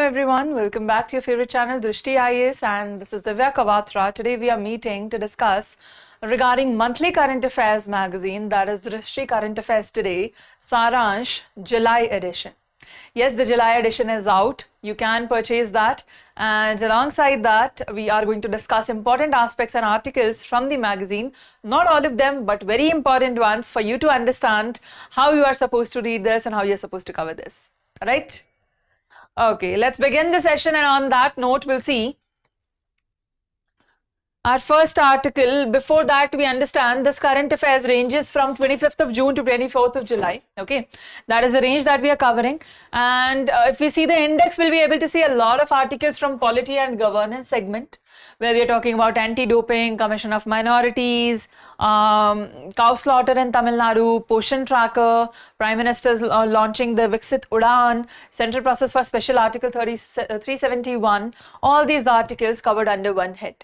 everyone, welcome back to your favorite channel Drishti IAS, and this is Gaganyaan. Today we are meeting to discuss regarding monthly current affairs magazine, that is Drishti Current Affairs Today, Saransh July edition. Yes, the July edition is out. You can purchase that, and alongside that we are going to discuss important aspects and articles from the magazine. Not all of them, but very important ones for you to understand how you are supposed to read this and how you're supposed to cover this. Alright? Okay, let's begin the session, and on that note we'll see our first article. Before that, we understand this current affairs ranges from 25th of June to 24th of July. Okay, that is the range that we are covering, and if we see the index, we'll be able to see a lot of articles from polity and governance segment, where we are talking about anti-doping, commission of minorities, cow slaughter in Tamil Nadu, Poshan tracker, Prime Minister's launching the Viksit Udaan, central process for special article 371, all these articles covered under one head.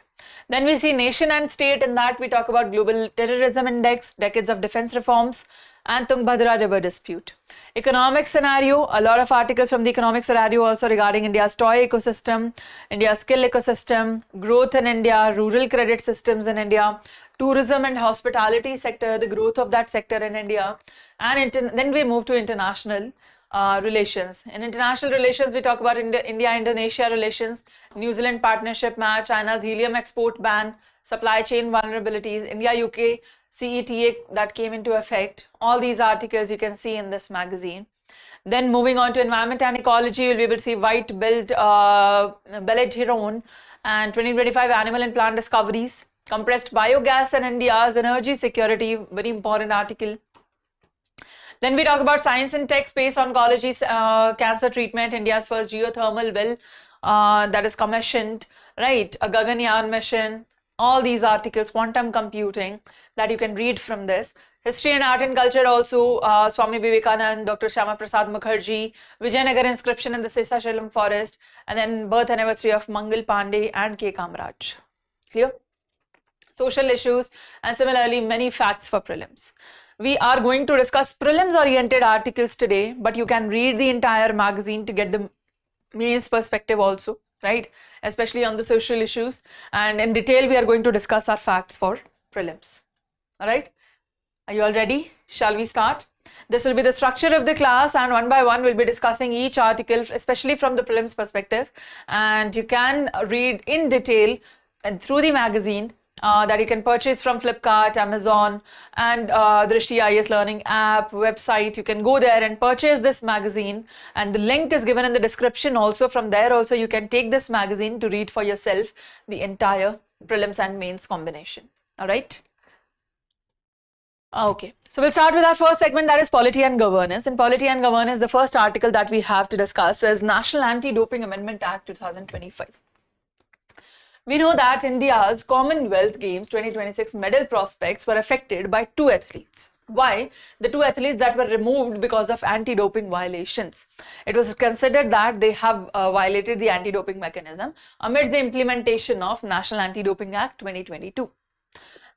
Then we see nation and state. In that we talk about global terrorism index, decades of defense reforms, and Tungabhadra river dispute. Economic scenario, a lot of articles from the economic scenario also regarding India's toy ecosystem, India's skill ecosystem, growth in India, rural credit systems in India, tourism and hospitality sector, the growth of that sector in India, and then we move to international relations. In international relations, we talk about India-Indonesia relations, New Zealand partnership match, China's helium export ban, supply chain vulnerabilities, India-UK CETA that came into effect. All these articles you can see in this magazine. Then moving on to environment and ecology, you'll be able to see white-billed bellied heron and 2025 animal and plant discoveries, compressed biogas and India's energy security, very important article. Then we talk about science and tech, space oncology, cancer treatment, India's first geothermal well that is commissioned, right? A Gaganyaan mission, all these articles, quantum computing that you can read from this. History and art and culture also, Swami Vivekananda, Dr. Syama Prasad Mookerjee, Vijayanagara inscription in the Sesashalam forest, and then birth anniversary of Mangal Pandey and K. Kamraj. Clear? Social issues, and similarly many facts for prelims. We are going to discuss prelims oriented articles today, but you can read the entire magazine to get the mains perspective also, right? Especially on the social issues, and in detail we are going to discuss our facts for prelims. All right, are you all ready? Shall we start? This will be the structure of the class, and one by one we'll be discussing each article, especially from the prelims perspective, and you can read in detail and through the magazine that you can purchase from Flipkart, Amazon, and Drishti IAS learning app, website. You can go there and purchase this magazine, and the link is given in the description also. From there also you can take this magazine to read for yourself the entire prelims and mains combination. All right. Okay, so we'll start with our first segment, that is polity and governance. In polity and governance, the first article that we have to discuss is National Anti-Doping Amendment Act 2025. We know that India's Commonwealth Games 2026 medal prospects were affected by two athletes. Why? The two athletes that were removed because of anti-doping violations. It was considered that they have violated the anti-doping mechanism amidst the implementation of National Anti-Doping Act 2022.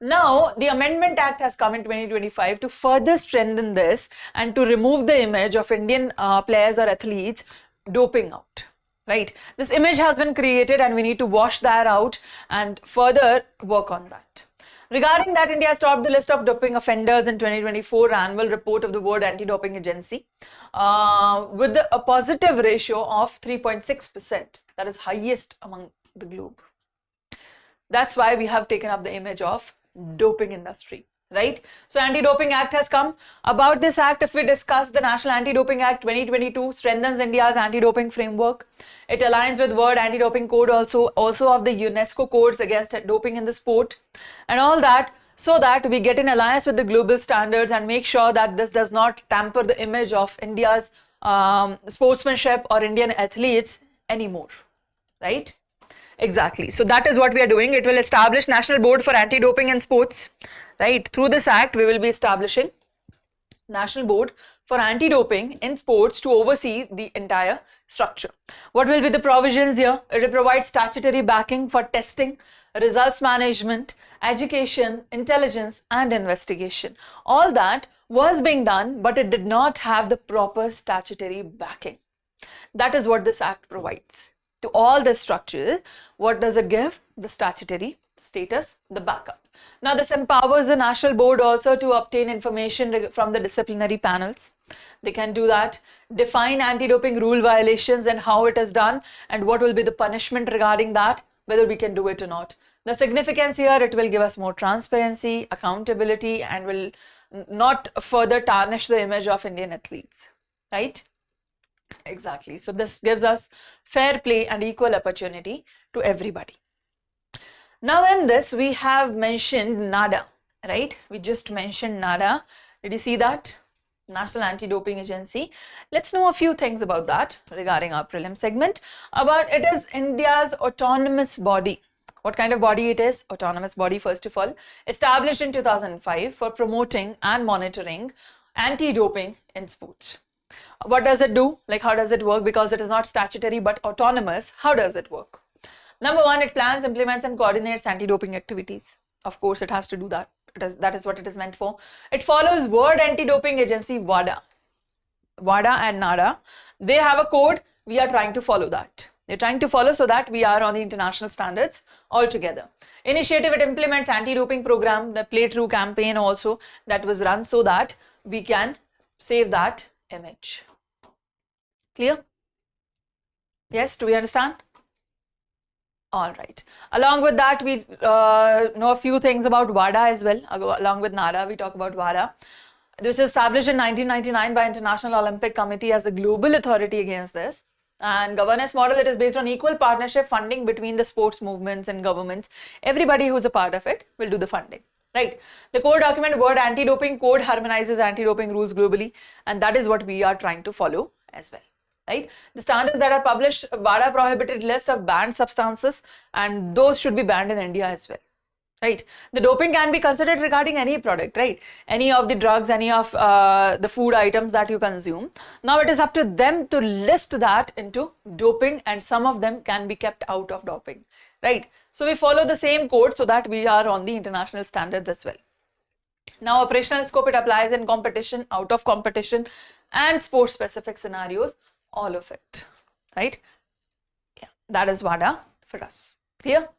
Now, the Amendment Act has come in 2025 to further strengthen this and to remove the image of Indian players or athletes doping out. Right, this image has been created and we need to wash that out and further work on that. Regarding that, India has topped the list of doping offenders in 2024 annual report of the World Anti-Doping Agency with a positive ratio of 3.6%. That is highest among the globe. That's why we have taken up the image of doping industry. Right, so Anti-Doping Act has come. About this act, if we discuss, the National Anti-Doping Act 2022 strengthens India's anti-doping framework. It aligns with World Anti-Doping Code also of the UNESCO codes against doping in the sport, and all that, so that we get in alliance with the global standards and make sure that this does not tamper the image of India's sportsmanship or Indian athletes anymore. Right? Exactly. So that is what we are doing. It will establish National Board for Anti-Doping in Sports. Right. Through this act, we will be establishing National Board for Anti-Doping in Sports to oversee the entire structure. What will be the provisions here? It will provide statutory backing for testing, results management, education, intelligence, and investigation. All that was being done, but it did not have the proper statutory backing. That is what this act provides. To all the structures, what does it give? The statutory status, the backup. Now this empowers the national board also to obtain information from the disciplinary panels. They can do that, define anti-doping rule violations and how it is done and what will be the punishment regarding that, whether we can do it or not. The significance here, it will give us more transparency, accountability, and will not further tarnish the image of Indian athletes, right? Exactly. So this gives us fair play and equal opportunity to everybody. Now in this, we have mentioned NADA, right? We just mentioned NADA. Did you see that? National Anti-Doping Agency. Let's know a few things about that regarding our prelim segment. It is India's autonomous body. What kind of body it is? Autonomous body, first of all, established in 2005 for promoting and monitoring anti-doping in sports. What does it do? Like, how does it work? Because it is not statutory but autonomous, how does it work? Number one, it plans, implements and coordinates anti-doping activities. Of course, it has to do that. That is what it is meant for. It follows World Anti-Doping Agency, WADA. WADA and NADA, they have a code. We are trying to follow that. They're trying to follow so that we are on the international standards altogether. Initiative, it implements anti-doping program, the Play True campaign also that was run so that we can save that image. Clear? Yes, do we understand? All right. Along with that, we know a few things about WADA as well. Along with NADA, we talk about WADA. This was established in 1999 by International Olympic Committee as the global authority against this. And governance model, it is based on equal partnership funding between the sports movements and governments. Everybody who's a part of it will do the funding, right? The core document, World Anti-Doping Code, harmonizes anti-doping rules globally, and that is what we are trying to follow as well, right? The standards that are published, WADA prohibited list of banned substances, and those should be banned in India as well, right? The doping can be considered regarding any product, right? Any of the drugs, any of the food items that you consume. Now it is up to them to list that into doping, and some of them can be kept out of doping, right? So we follow the same code so that we are on the international standards as well. Now operational scope, it applies in competition, out of competition, and sports specific scenarios, all of it, right? Yeah, that is WADA for us. Clear?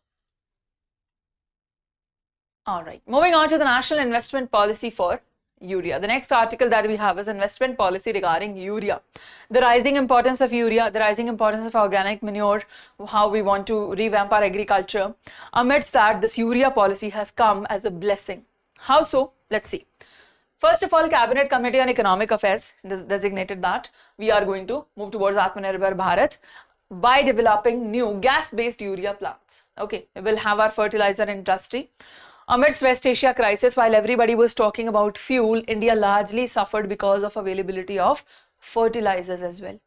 All right, moving on to the National Investment Policy for Urea. The next article that we have is investment policy regarding urea. The rising importance of urea, the rising importance of organic manure, how we want to revamp our agriculture. Amidst that, this urea policy has come as a blessing. How so? Let's see. First of all, Cabinet Committee on Economic Affairs designated that we are going to move towards Atmanirbhar Bharat by developing new gas-based urea plants. Okay, we will have our fertilizer industry. Amidst West Asia crisis, while everybody was talking about fuel, India largely suffered because of availability of fertilizers as well.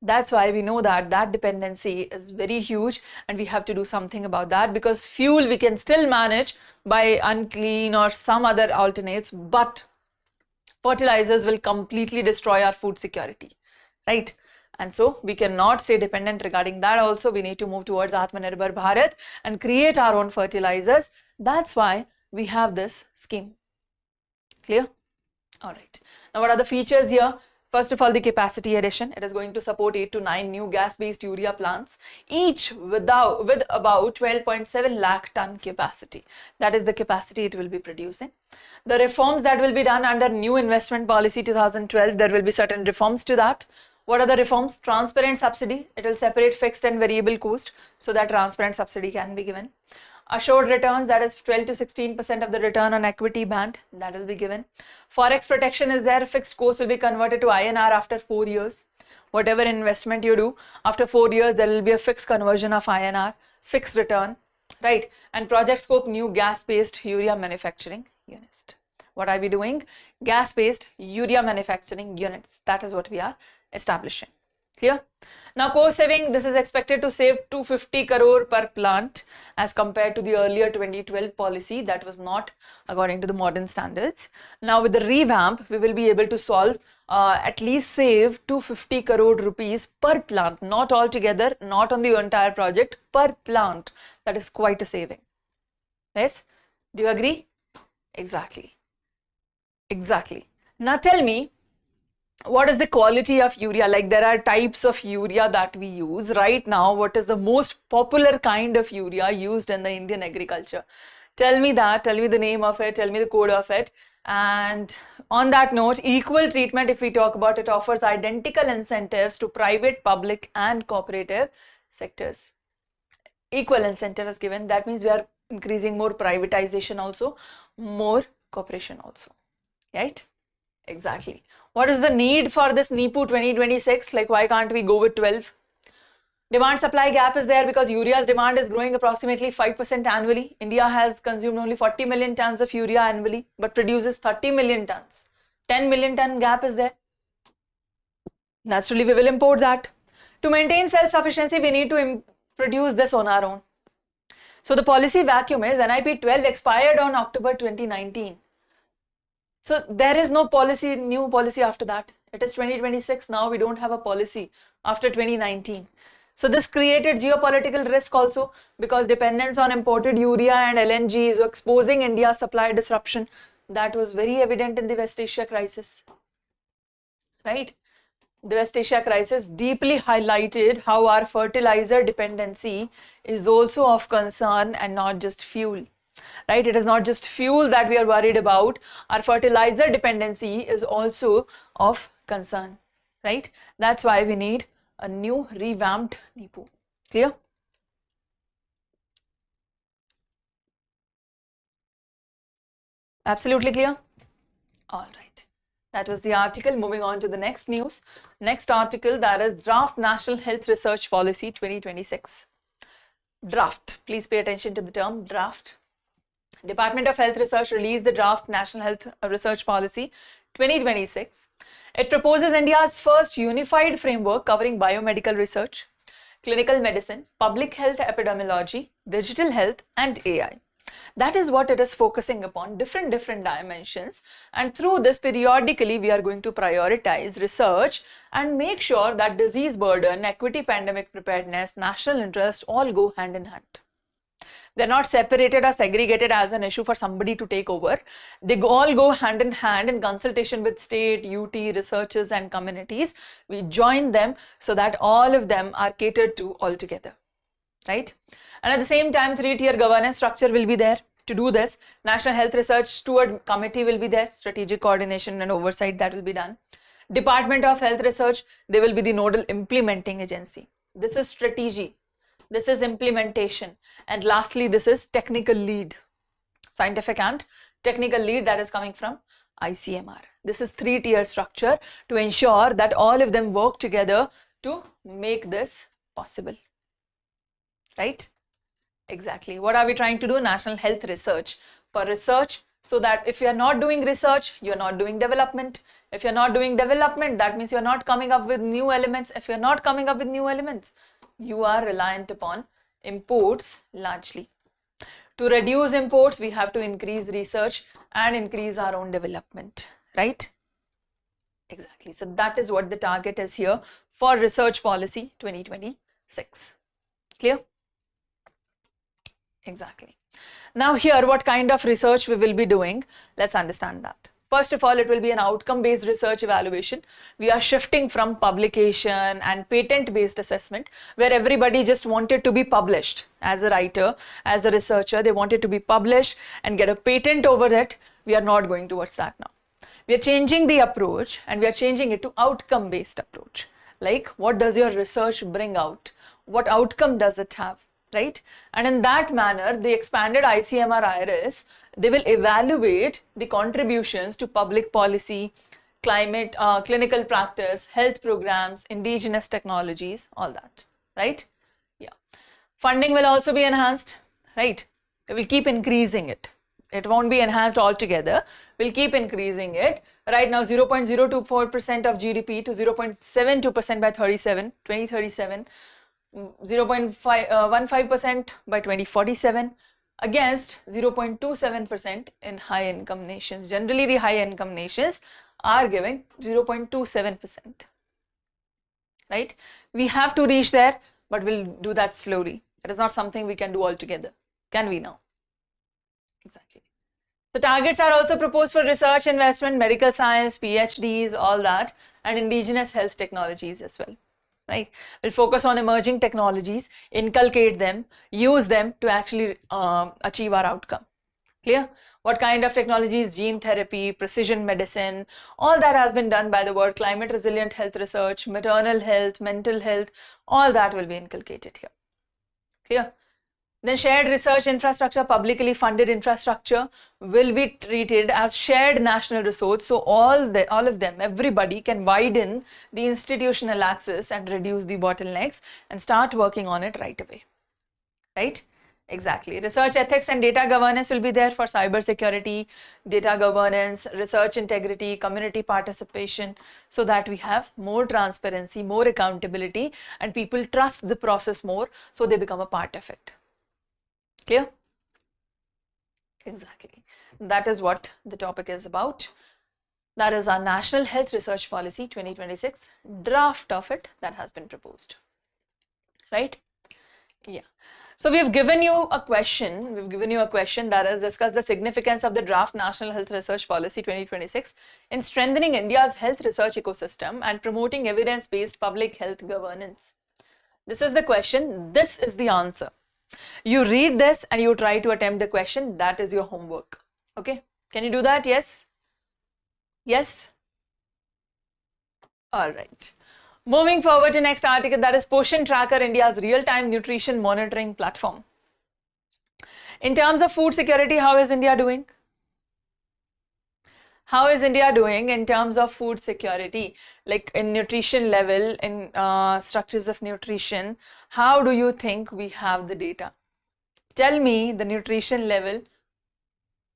That's why we know that that dependency is very huge, and we have to do something about that, because fuel we can still manage by unclean or some other alternates, but fertilizers will completely destroy our food security, right? And so we cannot stay dependent regarding that. Also, we need to move towards Atmanirbhar Bharat and create our own fertilizers. That's why we have this scheme. Clear? All right. Now, what are the features here? First of all, the capacity addition. It is going to support 8 to 9 new gas-based urea plants, each with about 12.7 lakh ton capacity. That is the capacity it will be producing. The reforms that will be done under new investment policy 2012, there will be certain reforms to that. What are the reforms? Transparent subsidy. It will separate fixed and variable cost so that transparent subsidy can be given. Assured returns, that is 12 to 16% of the return on equity band, that will be given. Forex protection is there. Fixed cost will be converted to INR after 4 years. Whatever investment you do, after 4 years, there will be a fixed conversion of INR, fixed return, right? And project scope, new gas-based urea manufacturing units. What are we doing? Gas-based urea manufacturing units. That is what we are establishing. Clear? Now, cost saving, this is expected to save 250 crore per plant as compared to the earlier 2012 policy that was not according to the modern standards. Now, with the revamp, we will be able to solve at least save 250 crore rupees per plant, not altogether, not on the entire project, per plant. That is quite a saving. Yes? Do you agree? Exactly. Exactly. Now tell me, what is the quality of urea? Like there are types of urea that we use right now. What is the most popular kind of urea used in the Indian agriculture? Tell me that, tell me the name of it, tell me the code of it. And on that note, equal treatment, if we talk about it, offers identical incentives to private, public and cooperative sectors. Equal incentive is given. That means we are increasing more privatization also, more cooperation also, right? Exactly. What is the need for this NIPU 2026? Like, why can't we go with 12? Demand supply gap is there because urea's demand is growing approximately 5% annually. India has consumed only 40 million tons of urea annually, but produces 30 million tons. 10 million ton gap is there. Naturally, we will import that. To maintain self-sufficiency, we need to produce this on our own. So the policy vacuum is NIP 12 expired on October 2019. So there is no policy, new policy after that. It is 2026 now. We don't have a policy after 2019. So this created geopolitical risk also, because dependence on imported urea and LNG is exposing India's supply disruption. That was very evident in the West Asia crisis, right? The West Asia crisis deeply highlighted how our fertilizer dependency is also of concern and not just fuel, right? It is not just fuel that we are worried about. Our fertilizer dependency is also of concern, right? That's why we need a new revamped NIPU. Clear? Absolutely clear? All right. That was the article. Moving on to the next news. Next article, that is Draft National Health Research Policy 2026. Draft. Please pay attention to the term draft. Department of Health Research released the Draft National Health Research Policy 2026. It proposes India's first unified framework covering biomedical research, clinical medicine, public health epidemiology, digital health and AI. That is what it is focusing upon, different dimensions, and through this periodically we are going to prioritize research and make sure that disease burden, equity, pandemic preparedness, national interest all go hand in hand. They're not separated or segregated as an issue for somebody to take over. They all go hand in hand in consultation with state, UT, researchers and communities. We join them so that all of them are catered to all together, right? And at the same time, 3-tier governance structure will be there to do this. National Health Research Steward Committee will be there, strategic coordination and oversight that will be done. Department of Health Research, they will be the nodal implementing agency. This is strategy. This is implementation. And lastly, this is technical lead, scientific and technical lead, that is coming from ICMR. This is 3-tier structure to ensure that all of them work together to make this possible, right? Exactly. What are we trying to do? National health research. For research, so that if you are not doing research, you are not doing development. If you are not doing development, that means you are not coming up with new elements. If you are not coming up with new elements, you are reliant upon imports largely. To reduce imports, we have to increase research and increase our own development, right? Exactly. So that is what the target is here for Research Policy 2026. Clear? Exactly. Now here, what kind of research we will be doing? Let's understand that. First of all, it will be an outcome-based research evaluation. We are shifting from publication and patent-based assessment, where everybody just wanted to be published as a writer, as a researcher. They wanted to be published and get a patent over it. We are not going towards that now. We are changing the approach and we are changing it to outcome-based approach. Like, what does your research bring out? What outcome does it have? Right? And in that manner, the expanded ICMR IRS, they will evaluate the contributions to public policy, climate, clinical practice, health programs, indigenous technologies, all that, right? Yeah. Funding will also be enhanced, right? We will keep increasing it. It won't be enhanced altogether. We'll keep increasing it. Right now, 0.024% of GDP to 0.72% by 2037. 0.15% by 2047 against 0.27% in high income nations. Generally, the high income nations are giving 0.27%, right? We have to reach there, but we'll do that slowly. It is not something we can do altogether. Can we now? Exactly. So targets are also proposed for research, investment, medical science, PhDs, all that, and indigenous health technologies as well, right? We'll focus on emerging technologies, inculcate them, use them to actually achieve our outcome. Clear? What kind of technologies? Gene therapy, precision medicine, all that has been done by the world. Climate resilient health research, maternal health, mental health, all that will be inculcated here. Clear? Then shared research infrastructure, publicly funded infrastructure will be treated as shared national resource. So all of them, everybody can widen the institutional access and reduce the bottlenecks and start working on it right away. Right? Exactly. Research ethics and data governance will be there for cyber security, data governance, research integrity, community participation, so that we have more transparency, more accountability, and people trust the process more, so they become a part of it. Clear? Exactly. That is what the topic is about. That is our National Health Research Policy 2026 draft of it that has been proposed. Right? Yeah. So we have given you a question. We've given you a question that is discuss the significance of the draft National Health Research Policy 2026 in strengthening India's health research ecosystem and promoting evidence-based public health governance. This is the question. This is the answer. You read this and you try to attempt the question. That is your homework. Okay. Can you do that? Yes? Yes? All right. Moving forward to next article, that is Poshan Tracker, India's real-time nutrition monitoring platform. In terms of food security, how is India doing? How is India doing in terms of food security? Like in nutrition level, in structures of nutrition, how do you think we have the data? Tell me the nutrition level,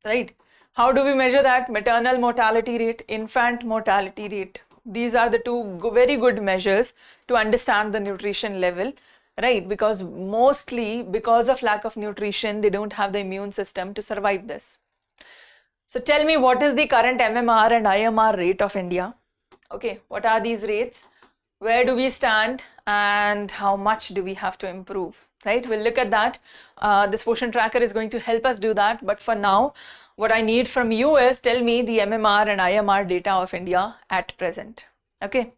right? How do we measure that? Maternal mortality rate, infant mortality rate. These are the two very good measures to understand the nutrition level, right? Because mostly because of lack of nutrition, they don't have the immune system to survive this. So tell me, what is the current MMR and IMR rate of India? Okay, what are these rates? Where do we stand and how much do we have to improve, right? We'll look at that. This Poshan Tracker is going to help us do that. But for now, what I need from you is tell me the MMR and IMR data of India at present. Okay.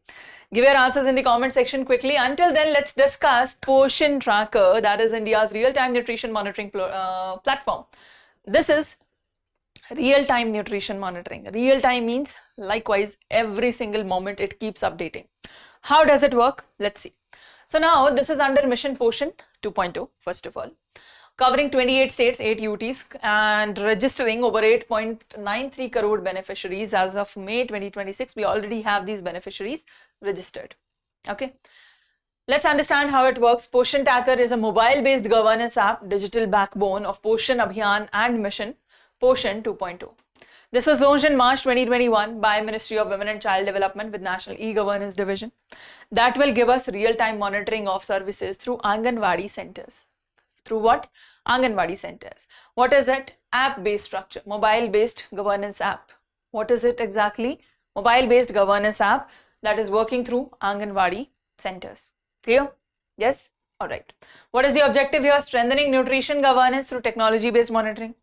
Give your answers in the comment section quickly. Until then, let's discuss Poshan Tracker, that is India's real-time nutrition monitoring platform. This is real-time nutrition monitoring. Real-time means likewise every single moment it keeps updating. How does it work? Let's see. So now this is under Mission Poshan 2.0, first of all, covering 28 states, 8 UTs, and registering over 8.93 crore beneficiaries as of May 2026. We already have these beneficiaries registered. Okay. Let's understand how it works. Poshan Tracker is a mobile-based governance app, digital backbone of Poshan Abhiyan and Mission Poshan 2.0. This was launched in March 2021 by Ministry of Women and Child Development with National E-Governance Division. That will give us real-time monitoring of services through Anganwadi centers. Through what? Anganwadi centers. What is it? App-based structure, mobile-based governance app. What is it exactly? Mobile-based governance app that is working through Anganwadi centers. Clear? Yes? Alright. What is the objective here? Strengthening nutrition governance through technology-based monitoring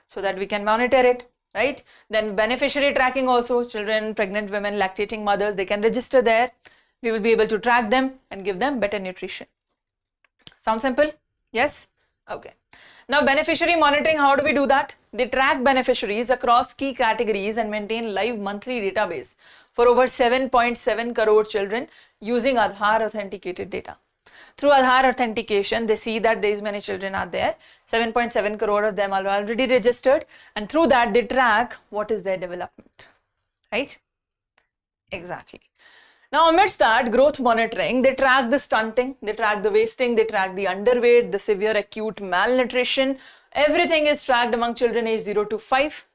so that we can monitor it. Right? Then beneficiary tracking also, children, pregnant women, lactating mothers, they can register there. We will be able to track them and give them better nutrition. Sound simple? Yes? Okay. Now beneficiary monitoring, how do we do that? They track beneficiaries across key categories and maintain live monthly database for over 7.7 crore children using Aadhaar authenticated data. Through Aadhaar authentication, they see that these many children are there. 7.7 crore of them are already registered, and through that they track what is their development, right? Exactly. Now amidst that growth monitoring, they track the stunting, they track the wasting, they track the underweight, the severe acute malnutrition. Everything is tracked among children aged 0 to 5.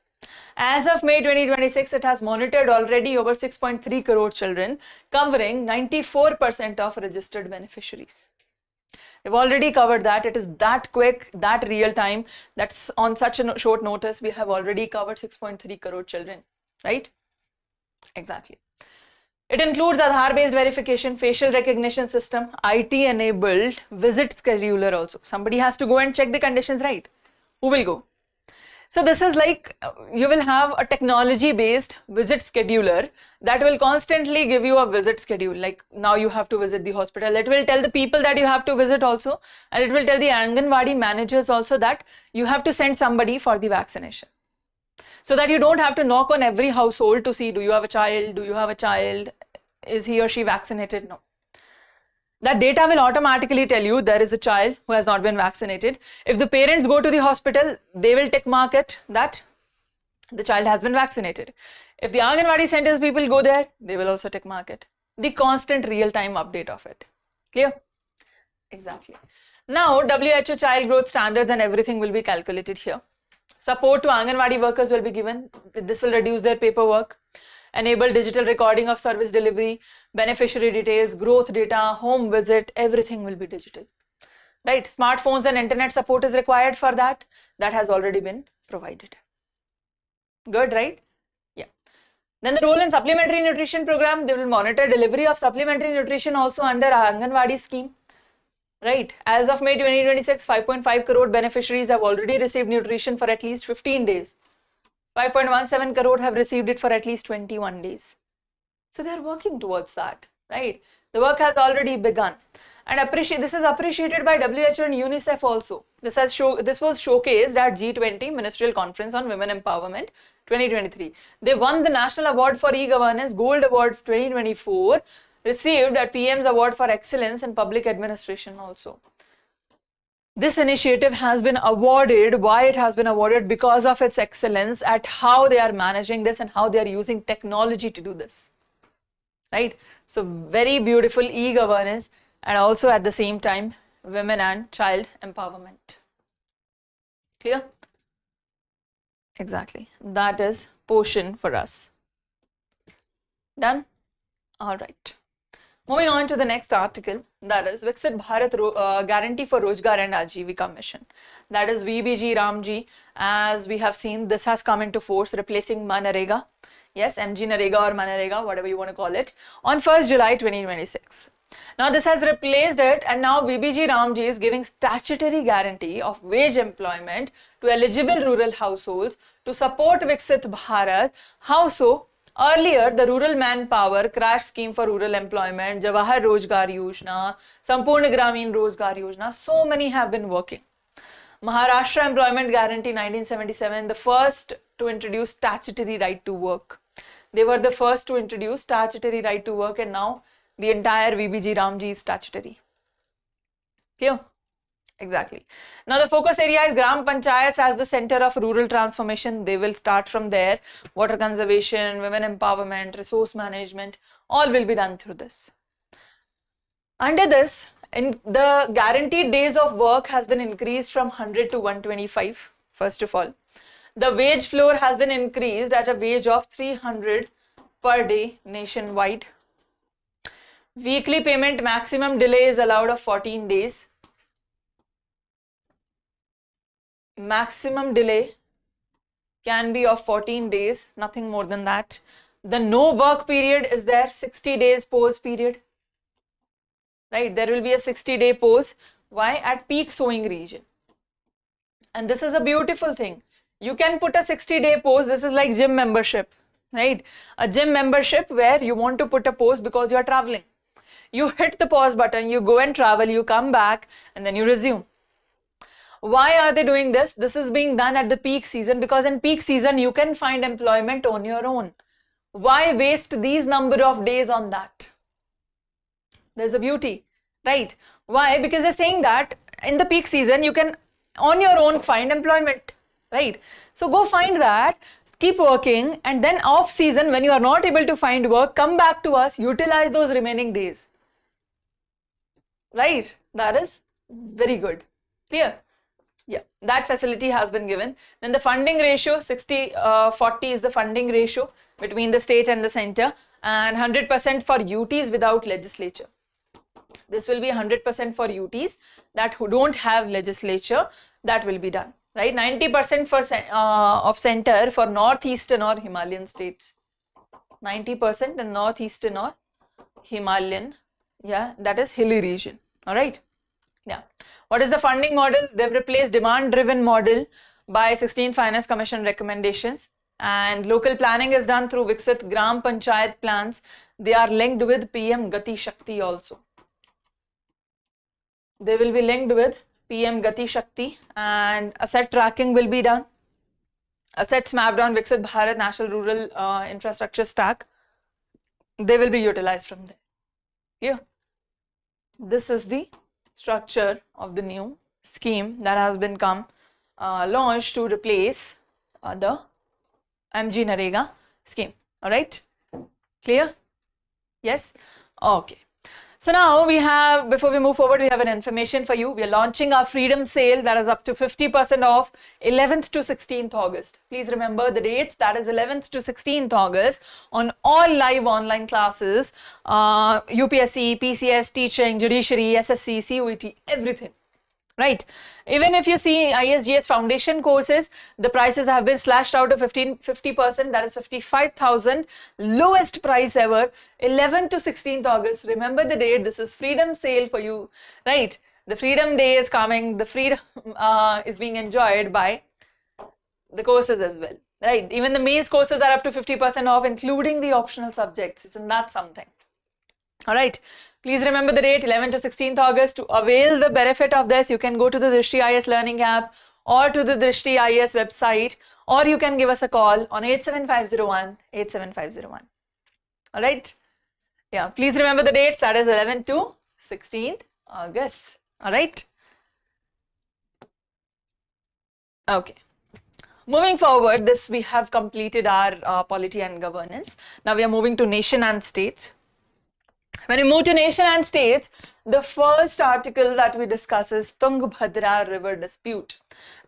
As of May 2026, it has monitored already over 6.3 crore children, covering 94% of registered beneficiaries. We've already covered that. It is that quick, that real time, that's on such a short notice. We have already covered 6.3 crore children, right? Exactly. It includes Aadhaar-based verification, facial recognition system, IT-enabled visit scheduler also. Somebody has to go and check the conditions, right? Who will go? So this is like you will have a technology based visit scheduler that will constantly give you a visit schedule. Like now you have to visit the hospital. It will tell the people that you have to visit also, and it will tell the Anganwadi managers also that you have to send somebody for the vaccination. So that you don't have to knock on every household to see, do you have a child? Do you have a child? Is he or she vaccinated? No. That data will automatically tell you there is a child who has not been vaccinated. If the parents go to the hospital, they will tick mark it that the child has been vaccinated. If the Anganwadi centers people go there, they will also tick mark it. The constant real-time update of it. Clear? Exactly. Now, WHO child growth standards and everything will be calculated here. Support to Anganwadi workers will be given. This will reduce their paperwork. Enable digital recording of service delivery, beneficiary details, growth data, home visit, everything will be digital. Right? Smartphones and internet support is required for that. That has already been provided. Good, right? Yeah. Then the role in supplementary nutrition program, they will monitor delivery of supplementary nutrition also under Anganwadi scheme. Right? As of May 2026, 5.5 crore beneficiaries have already received nutrition for at least 15 days. 5.17 crore have received it for at least 21 days. So they are working towards that, right? The work has already begun. And this is appreciated by WHO and UNICEF also. This was showcased at G20 Ministerial Conference on Women Empowerment 2023. They won the National Award for E-Governance Gold Award 2024, received at PM's Award for Excellence in Public Administration also. This initiative has been awarded. Why it has been awarded? Because of its excellence at how they are managing this and how they are using technology to do this. Right? So very beautiful e-governance and also at the same time women and child empowerment. Clear? Exactly. That is Poshan for us. Done? All right. Moving on to the next article, that is Viksit Bharat Guarantee for Rozgar and Ajivika Mission. That is VBG RAMG. As we have seen, this has come into force, replacing Manarega. Yes, MG Narega or Manarega, whatever you want to call it, on 1st July 2026. Now this has replaced it, and now VBG RAMG is giving statutory guarantee of wage employment to eligible rural households to support Viksit Bharat. How so? Earlier, the Rural Manpower Crash Scheme for Rural Employment, Jawahar Rozgar Yojana, Sampurna Gramin Rozgar Yojana, so many have been working. Maharashtra Employment Guarantee 1977, the first to introduce statutory right to work. They were the first to introduce statutory right to work, and now the entire VBG RAMG is statutory. Clear? Exactly. Now the focus area is Gram Panchayats as the center of rural transformation. They will start from there. Water conservation, women empowerment, resource management, all will be done through this. Under this, the guaranteed days of work has been increased from 100 to 125, first of all. The wage floor has been increased at a wage of 300 per day nationwide. Weekly payment maximum delay is allowed of 14 days. Maximum delay can be of 14 days, nothing more than that. The no work period is there, 60 days pause period. Right, there will be a 60-day pause. Why? At peak sowing region. And this is a beautiful thing. You can put a 60-day pause. This is like gym membership, right? A gym membership where you want to put a pause because you are traveling. You hit the pause button, you go and travel, you come back, and then you resume. Why are they doing this? This is being done at the peak season because in peak season you can find employment on your own. Why waste these number of days on that? There's a beauty, right? Why? Because they're saying that in the peak season you can on your own find employment, right? So go find that, keep working, and then off season when you are not able to find work, come back to us, utilize those remaining days. Right? That is very good. Clear? Yeah, that facility has been given. Then the funding ratio, 60-40 is the funding ratio between the state and the center, and 100% for UTs without legislature. This will be 100% for UTs that who don't have legislature, that will be done. Right? 90% for of center for northeastern or Himalayan states. 90% in northeastern or Himalayan, yeah, that is hilly region. All right. Yeah. What is the funding model? They've replaced demand-driven model by 16 Finance Commission recommendations, and local planning is done through Viksit Gram Panchayat plans. They are linked with PM Gati Shakti also. They will be linked with PM Gati Shakti, and asset tracking will be done. Assets mapped on Viksit Bharat National Rural Infrastructure Stack, they will be utilized from there. Yeah. This is the structure of the new scheme that has been launched to replace the MG Narega scheme. All right, clear? Yes? Okay. So now we have, before we move forward, we have an information for you. We are launching our freedom sale that is up to 50% off 11th to 16th August. Please remember the dates, that is 11th to 16th August on all live online classes, UPSC, PCS, teaching, judiciary, SSC, CUET, everything. Right? Even if you see ISGS foundation courses, the prices have been slashed out to 50%, that is 55,000, lowest price ever, 11th to 16th August. Remember the date, this is freedom sale for you, right? The freedom day is coming, the freedom is being enjoyed by the courses as well, right? Even the mains courses are up to 50% off, including the optional subjects. Isn't that something? All right. Please remember the date, 11th to 16th August. To avail the benefit of this, you can go to the Drishti IAS learning app or to the Drishti IAS website, or you can give us a call on 87501 87501. All right. Yeah. Please remember the dates, that is 11th to 16th August. All right. Okay. Moving forward, this we have completed our polity and governance. Now we are moving to nation and states. When we move to nation and states, the first article that we discuss is Tungabhadra River Dispute.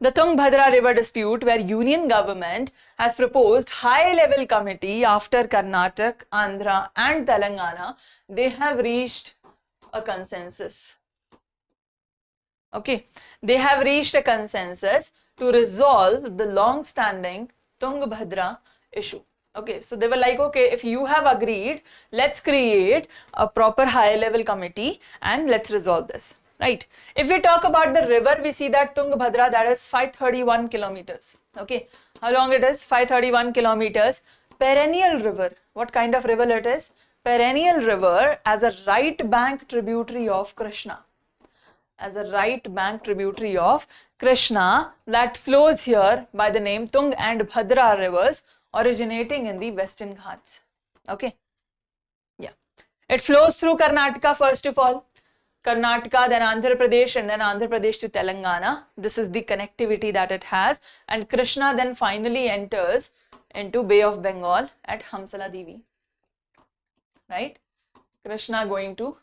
The Tungabhadra River Dispute, where Union government has proposed high-level committee after Karnataka, Andhra and Telangana, they have reached a consensus. Okay, they have reached a consensus to resolve the long-standing Tungabhadra issue. Okay, so they were like, okay, if you have agreed, let's create a proper high-level committee and let's resolve this, right? If we talk about the river, we see that Tungabhadra, that is 531 kilometers. Okay, how long it is? 531 kilometers. Perennial river. What kind of river it is? Perennial river as a right bank tributary of Krishna. As a right bank tributary of Krishna that flows here by the name Tung and Bhadra rivers, originating in the Western Ghats. Okay. Yeah. It flows through Karnataka first of all. Karnataka, then Andhra Pradesh, and then Andhra Pradesh to Telangana. This is the connectivity that it has. And Krishna then finally enters into Bay of Bengal at Hamsala Devi. Right? Krishna going to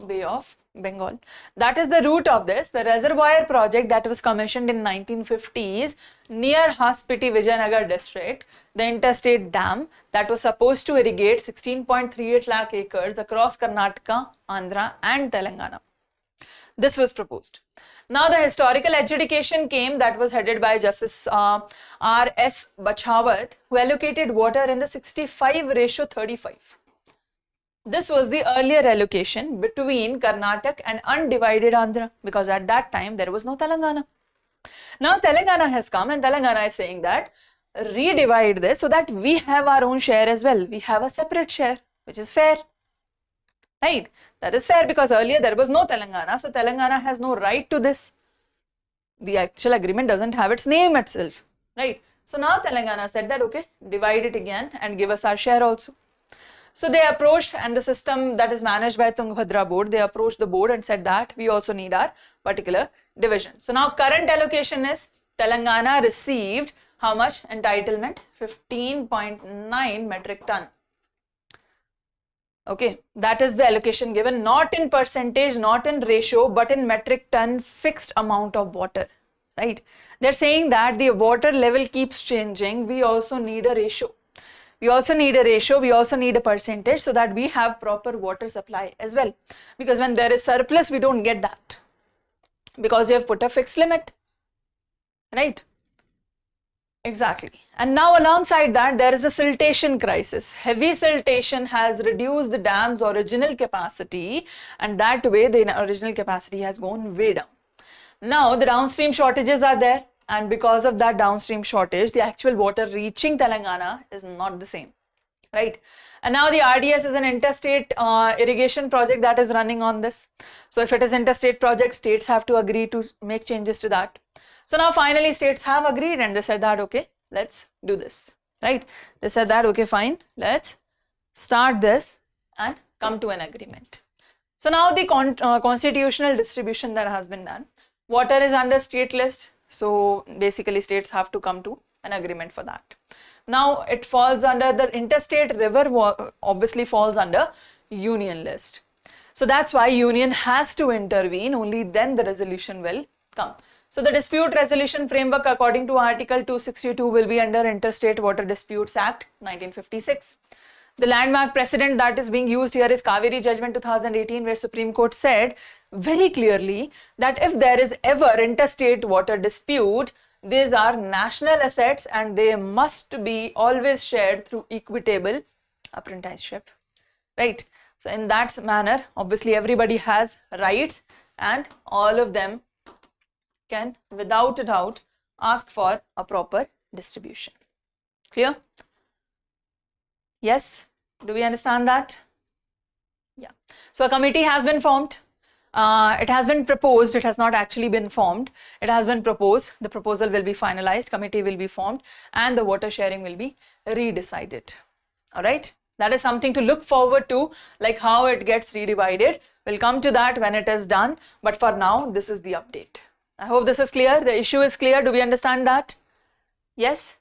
Bay of Bengal. That is the route of this. The reservoir project that was commissioned in 1950s near Hospiti, Vijayanagara district, the interstate dam that was supposed to irrigate 16.38 lakh acres across Karnataka, Andhra and Telangana. This was proposed. Now the historical adjudication came, that was headed by Justice R.S. Bachawat, who allocated water in the 65:35. This was the earlier allocation between Karnataka and undivided Andhra, because at that time there was no Telangana. Now Telangana has come and Telangana is saying that redivide this so that we have our own share as well. We have a separate share, which is fair. Right? That is fair because earlier there was no Telangana, so Telangana has no right to this. The actual agreement doesn't have its name itself. Right? So now Telangana said that, okay, divide it again and give us our share also. So they approached, and the system that is managed by Tungabhadra board, they approached the board and said that we also need our particular division. So now current allocation is Telangana received how much entitlement? 15.9 metric ton. Okay, that is the allocation given, not in percentage, not in ratio, but in metric ton fixed amount of water, right? They're saying that the water level keeps changing. We also need a ratio. We also need a ratio, we also need a percentage so that we have proper water supply as well. Because when there is surplus, we don't get that. Because you have put a fixed limit. Right? Exactly. And now alongside that, there is a siltation crisis. Heavy siltation has reduced the dam's original capacity, and that way the original capacity has gone way down. Now the downstream shortages are there. and because of that downstream shortage, the actual water reaching Telangana is not the same, right? And now the RDS is an interstate irrigation project that is running on this. So if it is interstate project, states have to agree to make changes to that. So now finally states have agreed and they said that, okay, let's do this, right? They said that, okay, fine, let's start this and come to an agreement. So now the constitutional distribution that has been done. Water is under state list. So basically states have to come to an agreement for that. Now it falls under the interstate river, obviously falls under union list. So that's why union has to intervene, only then the resolution will come. So the dispute resolution framework according to Article 262 will be under Interstate Water Disputes Act 1956. The landmark precedent that is being used here is Kaveri Judgment 2018, where Supreme Court said very clearly that if there is ever interstate water dispute, these are national assets and they must be always shared through equitable apprenticeship, right? So in that manner, obviously everybody has rights and all of them can without a doubt ask for a proper distribution. Clear? Yes? Do we understand that? Yeah. So a committee has been formed. It has been proposed, it has not actually been formed. It has been proposed, the proposal will be finalized, committee will be formed and the water sharing will be redecided. Alright, that is something to look forward to, like how it gets redivided. We'll come to that when it is done, but for now this is the update. I hope this is clear, the issue is clear. Do we understand that? Yes?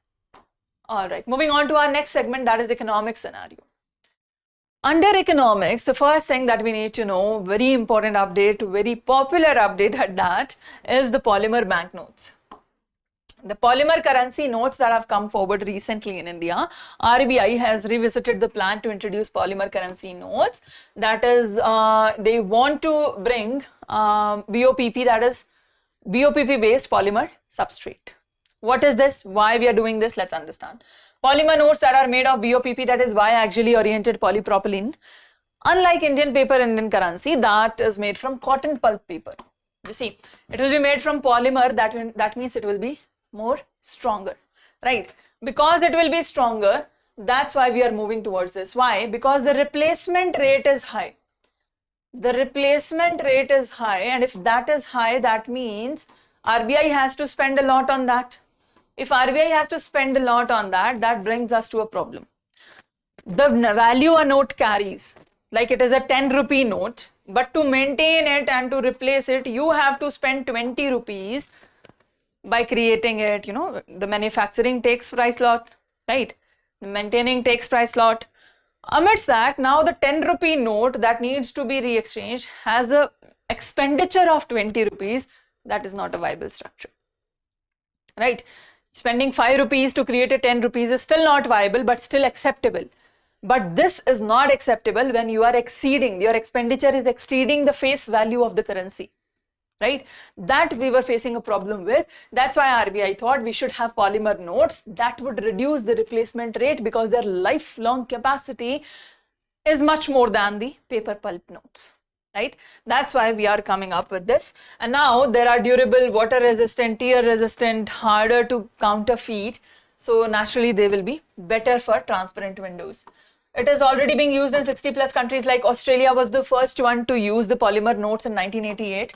Alright, moving on to our next segment, that is economic scenario. Under economics, the first thing that we need to know, very important update, very popular update at that, is the polymer banknotes. The polymer currency notes that have come forward recently in India, RBI has revisited the plan to introduce polymer currency notes. That is, they want to bring BOPP, that is BOPP based polymer substrate. What is this? Why we are doing this? Let's understand. Polymer notes that are made of BOPP, that is biaxially oriented polypropylene. Unlike Indian paper, Indian currency, that is made from cotton pulp paper. You see, it will be made from polymer, that means it will be more stronger, right? Because it will be stronger, that's why we are moving towards this. Why? Because the replacement rate is high. The replacement rate is high, and if that is high, that means RBI has to spend a lot on that. If RBI has to spend a lot on that, that brings us to a problem. The value a note carries, like it is a 10 rupee note, but to maintain it and to replace it, you have to spend 20 rupees by creating it, you know, the manufacturing takes price lot, right? The maintaining takes price lot. Amidst that, now the 10 rupee note that needs to be re-exchanged has a expenditure of 20 rupees. That is not a viable structure, right? Spending 5 rupees to create a 10 rupees is still not viable, but still acceptable. But this is not acceptable when you are exceeding, your expenditure is exceeding the face value of the currency, right? That we were facing a problem with. That's why RBI thought we should have polymer notes that would reduce the replacement rate because their lifelong capacity is much more than the paper pulp notes. Right? That's why we are coming up with this. And now there are durable, water resistant, tear resistant, harder to counterfeit. So naturally they will be better for transparent windows. It is already being used in 60 plus countries, like Australia was the first one to use the polymer notes in 1988.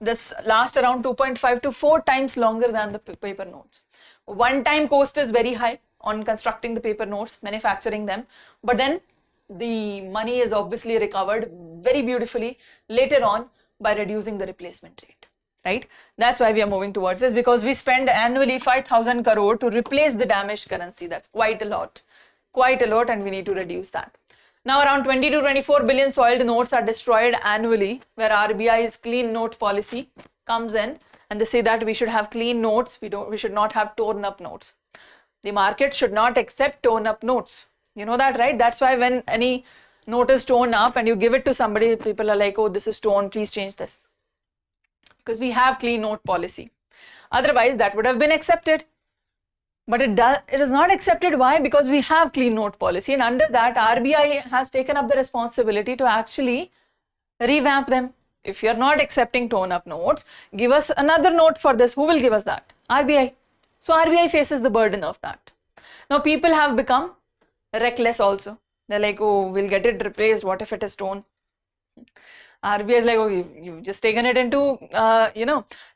This lasts around 2.5 to 4 times longer than the paper notes. One-time cost is very high on constructing the paper notes, manufacturing them. But then the money is obviously recovered very beautifully later on by reducing the replacement rate, right? That's why we are moving towards this, because we spend annually 5,000 crore to replace the damaged currency. That's quite a lot, and we need to reduce that. Now around 20 to 24 billion soiled notes are destroyed annually, where RBI's clean note policy comes in, and they say that we should have clean notes, we should not have torn up notes. The market should not accept torn up notes. You know that, right? That's why when any note is torn up and you give it to somebody, people are like, oh, this is torn, please change this. Because we have clean note policy. Otherwise, that would have been accepted. But it is not accepted. Why? Because we have clean note policy, and under that, RBI has taken up the responsibility to actually revamp them. If you're not accepting torn up notes, give us another note for this. Who will give us that? RBI. So RBI faces the burden of that. Now people have become reckless also. They're like, oh, we'll get it replaced. What if it is stone? RBI is like, oh, you've just taken it into,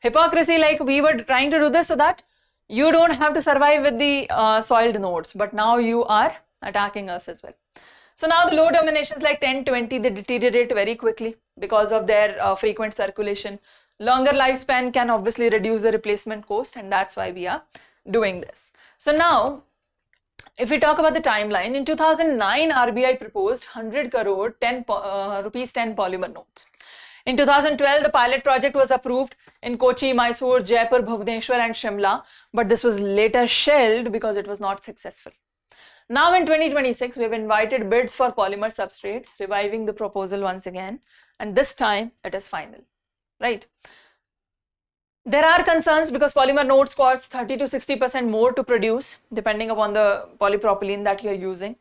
hypocrisy. Like, we were trying to do this so that you don't have to survive with the soiled notes, but now you are attacking us as well. So now the low denominations like 10, 20, they deteriorate very quickly because of their frequent circulation. Longer lifespan can obviously reduce the replacement cost, and that's why we are doing this. So now, if we talk about the timeline, in 2009, RBI proposed 100 crore rupees 10 polymer notes. In 2012, the pilot project was approved in Kochi, Mysore, Jaipur, Bhubaneswar and Shimla, but this was later shelved because it was not successful. Now in 2026, we have invited bids for polymer substrates, reviving the proposal once again, and this time it is final, right? There are concerns because polymer notes cost 30 to 60% more to produce depending upon the polypropylene that you are using.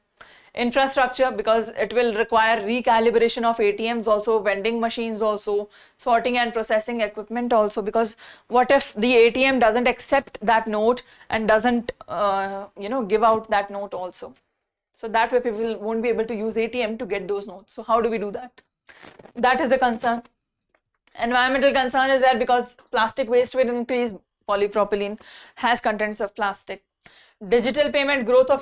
Infrastructure, because it will require recalibration of ATMs also, vending machines also, sorting and processing equipment also, because what if the ATM doesn't accept that note and doesn't give out that note also. So that way people won't be able to use ATM to get those notes. So how do we do that? That is a concern. Environmental concern is there because plastic waste will increase. Polypropylene has contents of plastic. Digital payment growth of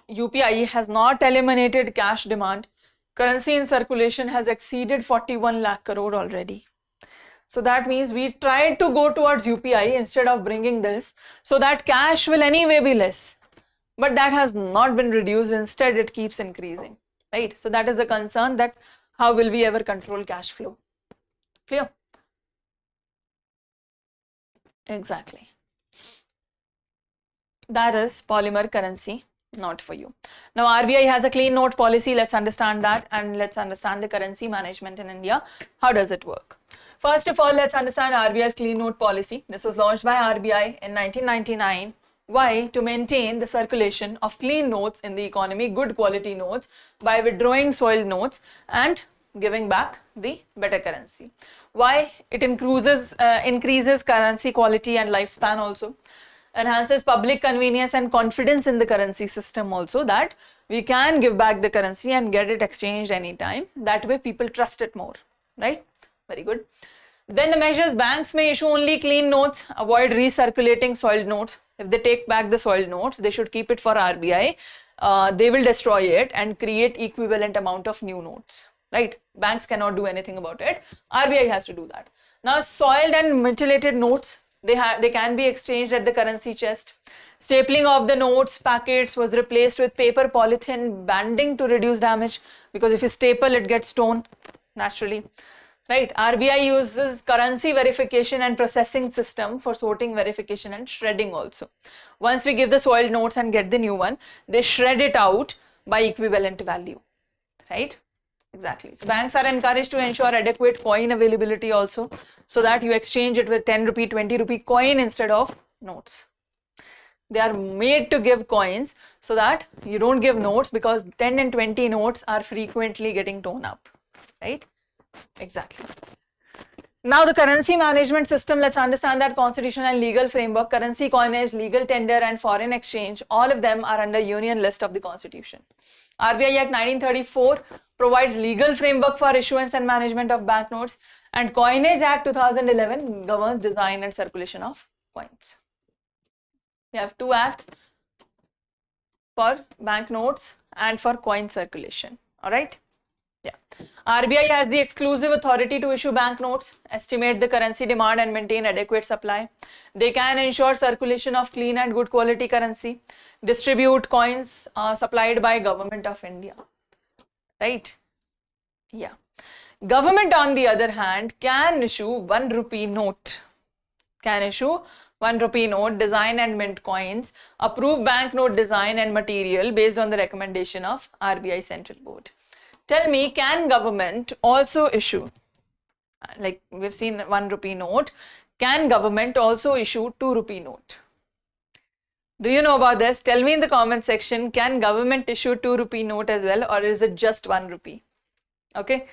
UPI has not eliminated cash demand. Currency in circulation has exceeded 41 lakh crore already. So that means we tried to go towards UPI instead of bringing this, so that cash will anyway be less. But that has not been reduced. Instead, it keeps increasing, right? So that is a concern, that how will we ever control cash flow? Clear? Exactly. That is polymer currency, not for you. Now RBI has a clean note policy. Let's understand that, and let's understand the currency management in India. How does it work? First of all, let's understand RBI's clean note policy. This was launched by RBI in 1999. Why? To maintain the circulation of clean notes in the economy, good quality notes, by withdrawing soiled notes and giving back the better currency. Why? It increases currency quality and lifespan also. Enhances public convenience and confidence in the currency system also, that we can give back the currency and get it exchanged anytime. That way people trust it more, right? Very good. Then the measures: banks may issue only clean notes, avoid recirculating soiled notes. If they take back the soiled notes, they should keep it for RBI. They will destroy it and create equivalent amount of new notes, right? Banks cannot do anything about it. RBI has to do that. Now soiled and mutilated notes, they can be exchanged at the currency chest. Stapling of the notes packets was replaced with paper polythene banding to reduce damage, because if you staple, it gets torn naturally, right? RBI uses currency verification and processing system for sorting, verification and shredding also. Once we give the soiled notes and get the new one, they shred it out by equivalent value, right? Exactly. So banks are encouraged to ensure adequate coin availability also, so that you exchange it with 10 rupee, 20 rupee coin instead of notes. They are made to give coins so that you don't give notes, because 10 and 20 notes are frequently getting torn up, right? Exactly. Now the currency management system, let's understand that constitutional and legal framework. Currency coinage, legal tender and foreign exchange, all of them are under union list of the constitution. RBI Act 1934 provides legal framework for issuance and management of banknotes, and Coinage Act 2011 governs design and circulation of coins. We have two acts for banknotes and for coin circulation. All right. Yeah. RBI has the exclusive authority to issue banknotes, estimate the currency demand and maintain adequate supply. They can ensure circulation of clean and good quality currency, distribute coins supplied by Government of India, right? Yeah. Government, on the other hand, can issue 1 rupee note, design and mint coins, approve banknote design and material based on the recommendation of RBI Central Board. Tell me, can government also issue, like we've seen 1 rupee note, can government also issue 2 rupee note? Do you know about this? Tell me in the comment section, can government issue 2 rupee note as well, or is it just 1 rupee? Okay,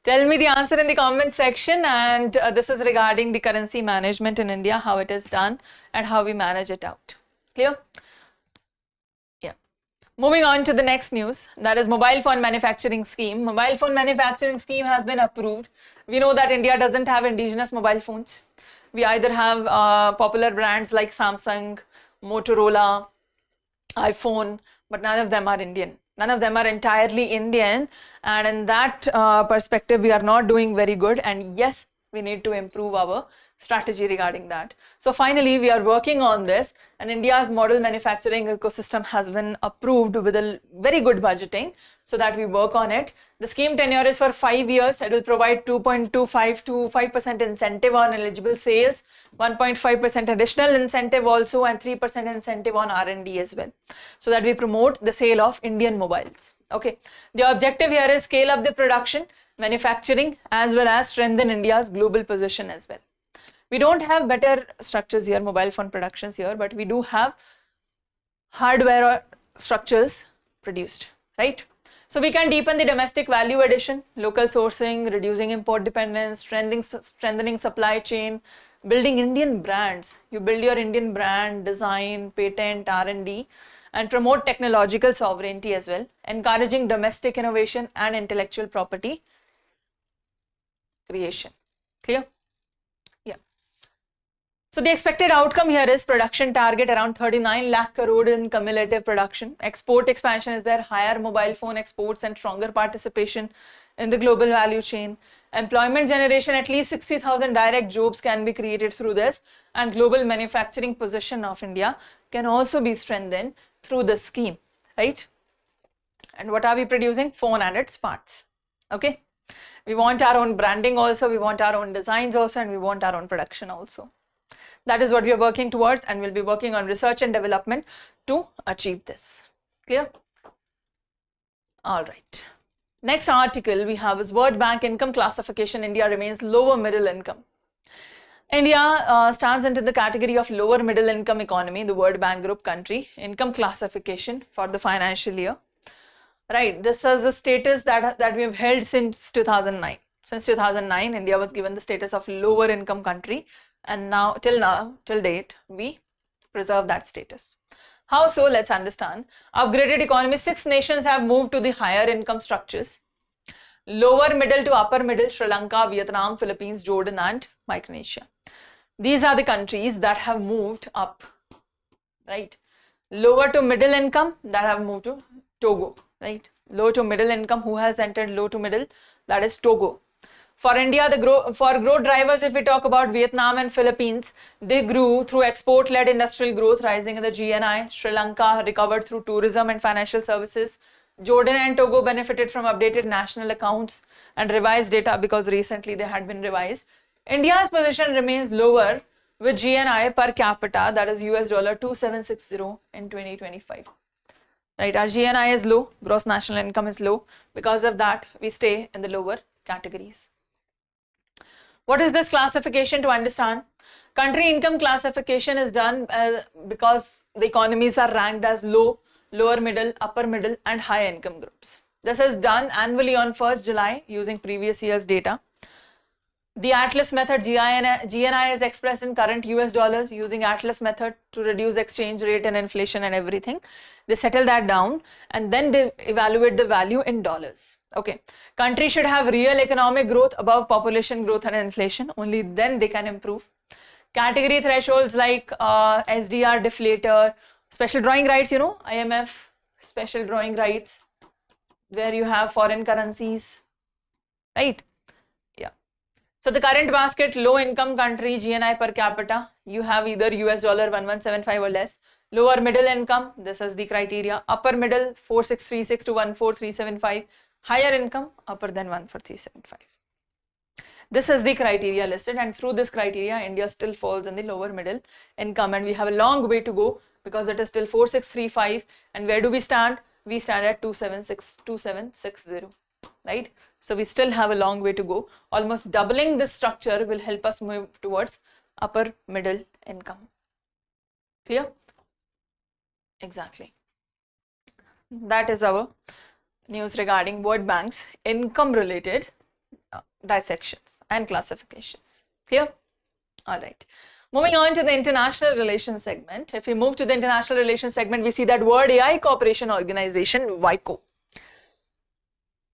tell me the answer in the comment section. And this is regarding the currency management in India, how it is done and how we manage it out. Clear? Yeah. Moving on to the next news, that is mobile phone manufacturing scheme. Mobile phone manufacturing scheme has been approved. We know that India doesn't have indigenous mobile phones. We either have popular brands like Samsung, Motorola, iPhone, but none of them are Indian. None of them are entirely Indian, and in that perspective, we are not doing very good. And yes, we need to improve our strategy regarding that. So finally, we are working on this, and India's model manufacturing ecosystem has been approved with a very good budgeting so that we work on it. The scheme tenure is for 5 years. It will provide 2.25 to 5% incentive on eligible sales, 1.5% additional incentive also, and 3% incentive on R&D as well, so that we promote the sale of Indian mobiles. Okay, the objective here is scale up the production, manufacturing, as well as strengthen India's global position as well. We don't have better structures here, mobile phone productions here, but we do have hardware or structures produced, right? So we can deepen the domestic value addition, local sourcing, reducing import dependence, strengthening supply chain, building Indian brands. You build your Indian brand, design, patent, R&D, and promote technological sovereignty as well, encouraging domestic innovation and intellectual property creation. Clear? Yeah. So the expected outcome here is production target around 39 lakh crore in cumulative production. Export expansion is there, higher mobile phone exports and stronger participation in the global value chain. Employment generation, at least 60,000 direct jobs can be created through this, and global manufacturing position of India can also be strengthened through this scheme, right? And what are we producing? Phone and its parts. Okay. We want our own branding also, we want our own designs also, and we want our own production also. That is what we are working towards, and we'll be working on research and development to achieve this. Clear? All right. Next article we have is World Bank income classification. India remains lower middle income. India stands into the category of lower middle income economy, the World Bank Group country income classification for the financial year. Right, this is the status that we have held since 2009. Since 2009, India was given the status of lower income country, and now till date, we preserve that status. How so? Let's understand. Upgraded economy, 6 nations have moved to the higher income structures. Lower middle to upper middle, Sri Lanka, Vietnam, Philippines, Jordan, and Micronesia. These are the countries that have moved up, right? Lower to middle income, that have moved to Togo, right? Low to middle income, who has entered low to middle? That is Togo. For India, for growth drivers, if we talk about Vietnam and Philippines, they grew through export-led industrial growth, rising in the GNI. Sri Lanka recovered through tourism and financial services. Jordan and Togo benefited from updated national accounts and revised data because recently they had been revised. India's position remains lower with GNI per capita, that is US dollar 2760 in 2025. Right, our GNI is low, gross national income is low. Because of that, we stay in the lower categories. What is this classification to understand? Country income classification is done because the economies are ranked as low, lower middle, upper middle, and high income groups. This is done annually on 1st July using previous year's data. The Atlas method, GNI is expressed in current US dollars using Atlas method to reduce exchange rate and inflation and everything. They settle that down and then they evaluate the value in dollars. Okay, country should have real economic growth above population growth and inflation. Only then they can improve. Category thresholds like SDR deflator, special drawing rights, you know, IMF, special drawing rights, where you have foreign currencies, right? So the current basket, low income country, GNI per capita, you have either US dollar 1175 or less. Lower middle income, this is the criteria. Upper middle 4636 to 14375. Higher income, upper than 14375. This is the criteria listed, and through this criteria, India still falls in the lower middle income, and we have a long way to go because it is still 4635. And where do we stand? We stand at 2760, right? So we still have a long way to go. Almost doubling this structure will help us move towards upper middle income. Clear? Exactly. That is our news regarding World Bank's income related dissections and classifications. Clear? All right. Moving on to the international relations segment. If we move to the international relations segment, we see that World AI Cooperation Organization, WAICO.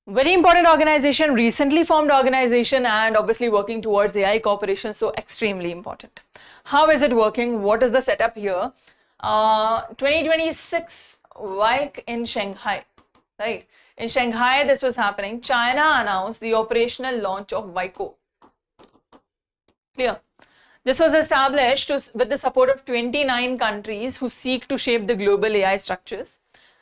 Very important organization, recently formed organization, and obviously working towards AI cooperation, so extremely important. How is it working? What is the setup here? 2026 WAIC in Shanghai, right? In Shanghai, this was happening. China announced the operational launch of WAICO. Clear? This was established with the support of 29 countries who seek to shape the global AI structures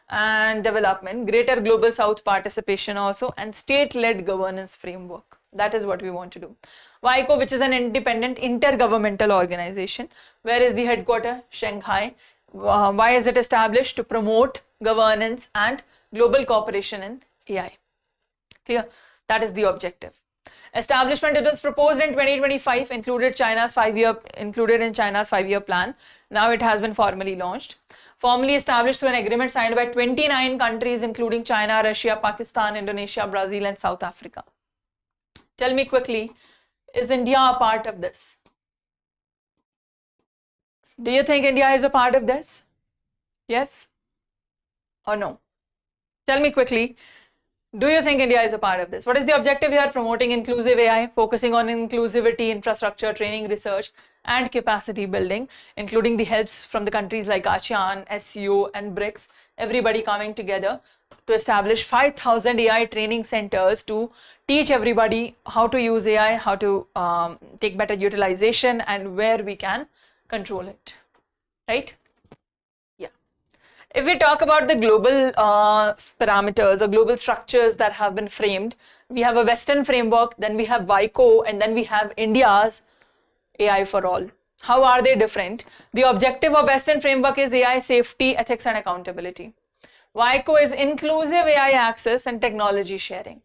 and development, greater global south participation also, and state-led governance framework. That is what we want to do. WAICO, which is an independent intergovernmental organization. Where is the headquarters? Shanghai. Why is it established? To promote governance and global cooperation in AI. Clear? That is the objective. Establishment, it was proposed in 2025, included in China's 5-year plan. Now it has been formally launched. Formally established through an agreement signed by 29 countries, including China, Russia, Pakistan, Indonesia, Brazil, and South Africa. Tell me quickly, is India a part of this? Do you think India is a part of this? Yes or no? Tell me quickly. Do you think India is a part of this? What is the objective here? Promoting inclusive AI, focusing on inclusivity, infrastructure, training, research, and capacity building, including the helps from the countries like ASEAN, SCO, and BRICS, everybody coming together to establish 5,000 AI training centers to teach everybody how to use AI, how to take better utilization, and where we can control it, right? If we talk about the global parameters or global structures that have been framed, we have a Western framework, then we have WAICO, and then we have India's AI for all. How are they different? The objective of Western framework is AI safety, ethics, and accountability. WAICO is inclusive AI access and technology sharing.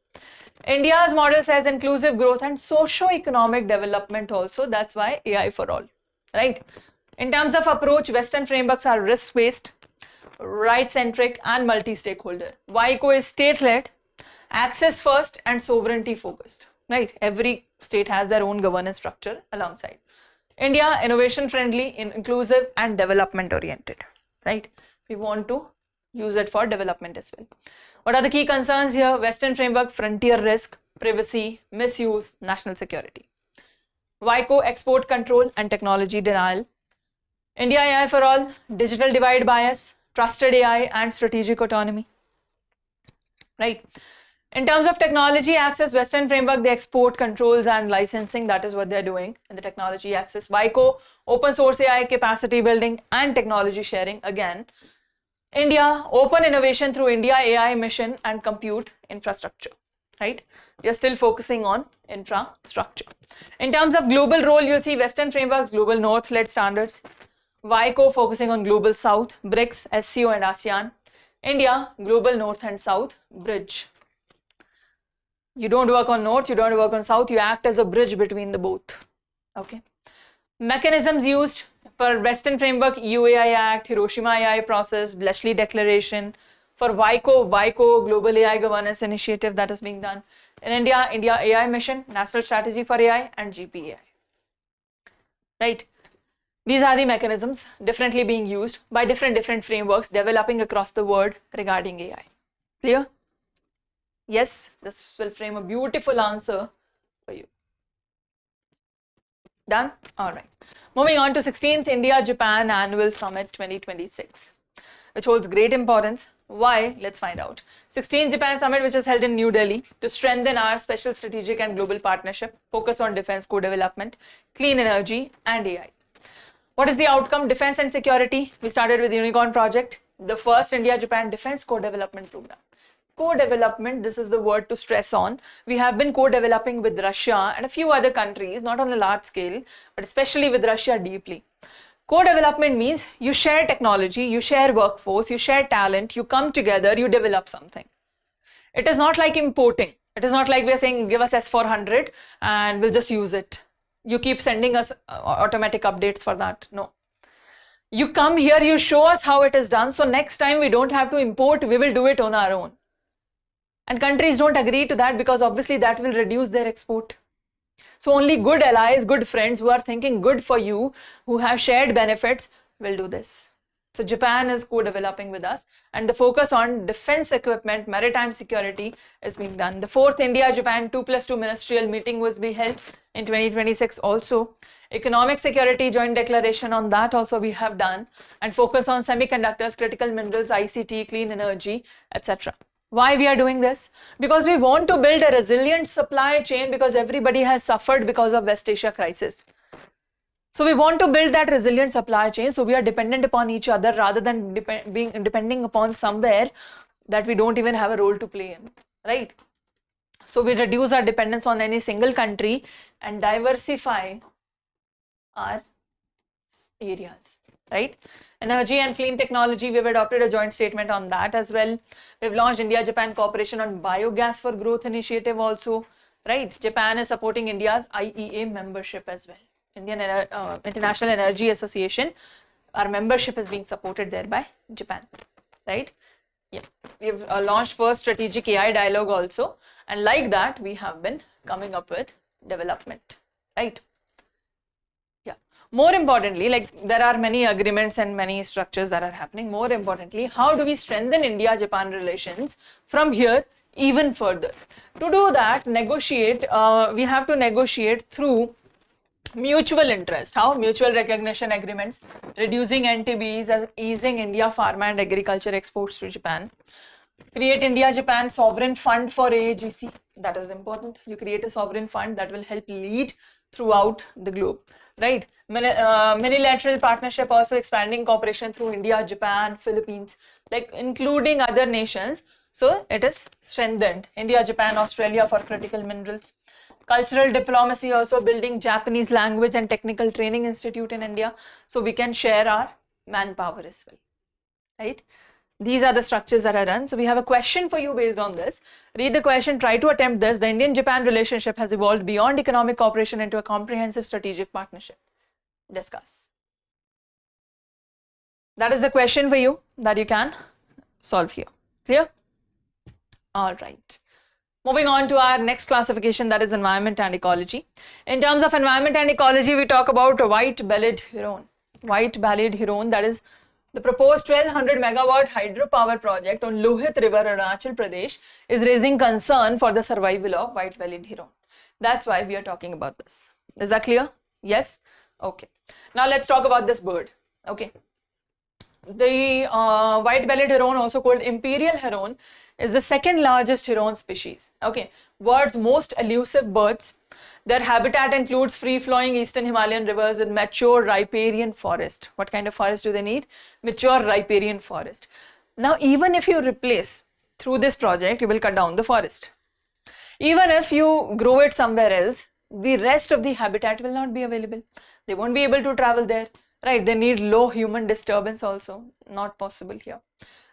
India's model says inclusive growth and socio-economic development also. That's why AI for all, right? In terms of approach, Western frameworks are risk-based, right-centric, and multi-stakeholder. WAICO is state-led, access first, and sovereignty focused, right? Every state has their own governance structure alongside. India, innovation friendly, inclusive, and development oriented, right? We want to use it for development as well. What are the key concerns here? Western framework, frontier risk, privacy, misuse, national security. WAICO, export control and technology denial. India AI for all, digital divide bias, trusted AI, and strategic autonomy, right? In terms of technology access, Western framework, the export controls and licensing, that is what they're doing in the technology access. WAICO, open source AI, capacity building, and technology sharing. Again, India, open innovation through India AI mission and compute infrastructure, right? We are still focusing on infrastructure. In terms of global role, you'll see Western frameworks, global north-led standards. WAICO focusing on global south, BRICS, SCO, and ASEAN. India, global north and south, bridge. You don't work on north, you don't work on south, you act as a bridge between the both, okay? Mechanisms used for Western framework, EU AI Act, Hiroshima AI process, Bletchley Declaration. For WAICO, Global AI Governance Initiative, that is being done. In India, India AI Mission, National Strategy for AI, and GPAI, right? These are the mechanisms differently being used by different frameworks developing across the world regarding AI. Clear? Yes, this will frame a beautiful answer for you. Done? All right. Moving on to 16th India-Japan Annual Summit 2026, which holds great importance. Why? Let's find out. 16th Japan Summit, which is held in New Delhi to strengthen our special strategic and global partnership, focus on defense co-development, clean energy, and AI. What is the outcome? Defense and security. We started with Unicorn Project, the first India-Japan Defense Co-Development Program. Co-development, this is the word to stress on. We have been co-developing with Russia and a few other countries, not on a large scale, but especially with Russia deeply. Co-development means you share technology, you share workforce, you share talent, you come together, you develop something. It is not like importing. It is not like we are saying, give us S400 and we'll just use it. You keep sending us automatic updates for that. No. You come here, you show us how it is done. So next time we don't have to import, we will do it on our own. And countries don't agree to that because obviously that will reduce their export. So only good allies, good friends who are thinking good for you, who have shared benefits will do this. So Japan is co-developing with us, and the focus on defense equipment, maritime security is being done. The 4th India-Japan 2+2 ministerial meeting was be held in 2026 also. Economic security joint declaration on that also we have done, and focus on semiconductors, critical minerals, ICT, clean energy, etc. Why we are doing this? Because we want to build a resilient supply chain, because everybody has suffered because of West Asia crisis. So we want to build that resilient supply chain, so we are dependent upon each other rather than depending upon somewhere that we don't even have a role to play in, right? So we reduce our dependence on any single country and diversify our areas, right? Energy and clean technology, we've adopted a joint statement on that as well. We've launched India-Japan cooperation on biogas for growth initiative also, right? Japan is supporting India's IEA membership as well. Indian International Energy Association, our membership is being supported there by Japan, right? Yeah, we've launched first strategic AI dialogue also, and like that we have been coming up with development, right? Yeah, more importantly, like there are many agreements and many structures that are happening. More importantly, how do we strengthen India-Japan relations from here even further? To do that, we have to negotiate through mutual interest. How? Mutual recognition agreements, reducing NTBs, as easing India pharma and agriculture exports to Japan. Create India-Japan sovereign fund for AAGC. That is important. You create a sovereign fund that will help lead throughout the globe, right? Minilateral partnership, also expanding cooperation through India, Japan, Philippines, like including other nations. So it is strengthened. India, Japan, Australia for critical minerals. Cultural diplomacy, also building Japanese language and technical training institute in India, so we can share our manpower as well, right? These are the structures that are run. So we have a question for you based on this. Read the question, try to attempt this. The Indian-Japan relationship has evolved beyond economic cooperation into a comprehensive strategic partnership. Discuss. That is the question for you that you can solve here. Clear? All right. Moving on to our next classification, that is environment and ecology. In terms of environment and ecology, we talk about white-bellied heron. White-bellied heron, that is the proposed 1200 megawatt hydropower project on Lohit River, Arunachal Pradesh, is raising concern for the survival of white-bellied heron. That's why we are talking about this. Is that clear? Yes? Okay. Now let's talk about this bird. Okay. The white-bellied heron, also called imperial heron, is the second largest heron species. Okay, world's most elusive birds. Their habitat includes free-flowing eastern Himalayan rivers with mature riparian forest. What kind of forest do they need? Mature riparian forest. Now, even if you replace through this project, you will cut down the forest. Even if you grow it somewhere else, the rest of the habitat will not be available. They won't be able to travel there, right? They need low human disturbance also. Not possible here,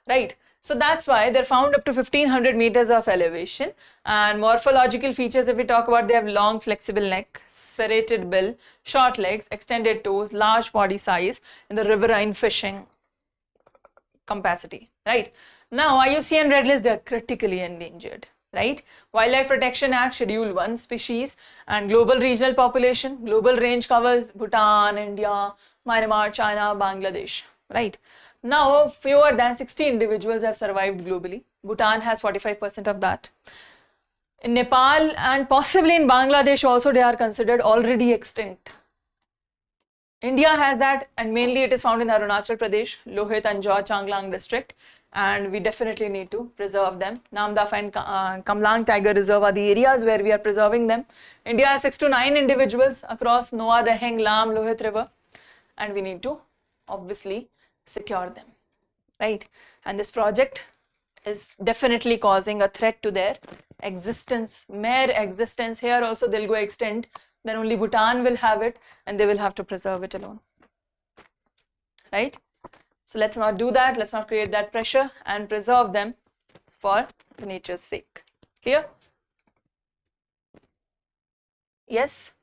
right? So that's why they're found up to 1500 meters of elevation. And morphological features, if we talk about, they have long flexible neck, serrated bill, short legs, extended toes, large body size in the riverine fishing capacity, right? Now IUCN Red List, they are critically endangered, right? Wildlife Protection Act, Schedule 1 species, and global regional population. Global range covers Bhutan, India, Myanmar, China, Bangladesh, right? Now, fewer than 60 individuals have survived globally. Bhutan has 45% of that. In Nepal and possibly in Bangladesh also, they are considered already extinct. India has that, and mainly it is found in Arunachal Pradesh, Lohit, Anjaw, Changlang district, and we definitely need to preserve them. Namdaf and Kamlang Tiger Reserve are the areas where we are preserving them. India has 6 to 9 individuals across Noa, Deheng, Lam, Lohit River, and we need to obviously secure them, right? And this project is definitely causing a threat to their existence, mere existence. Here also they'll go extinct, then only Bhutan will have it and they will have to preserve it alone, right? So let's not do that, let's not create that pressure and preserve them for the nature's sake. Clear? Yes?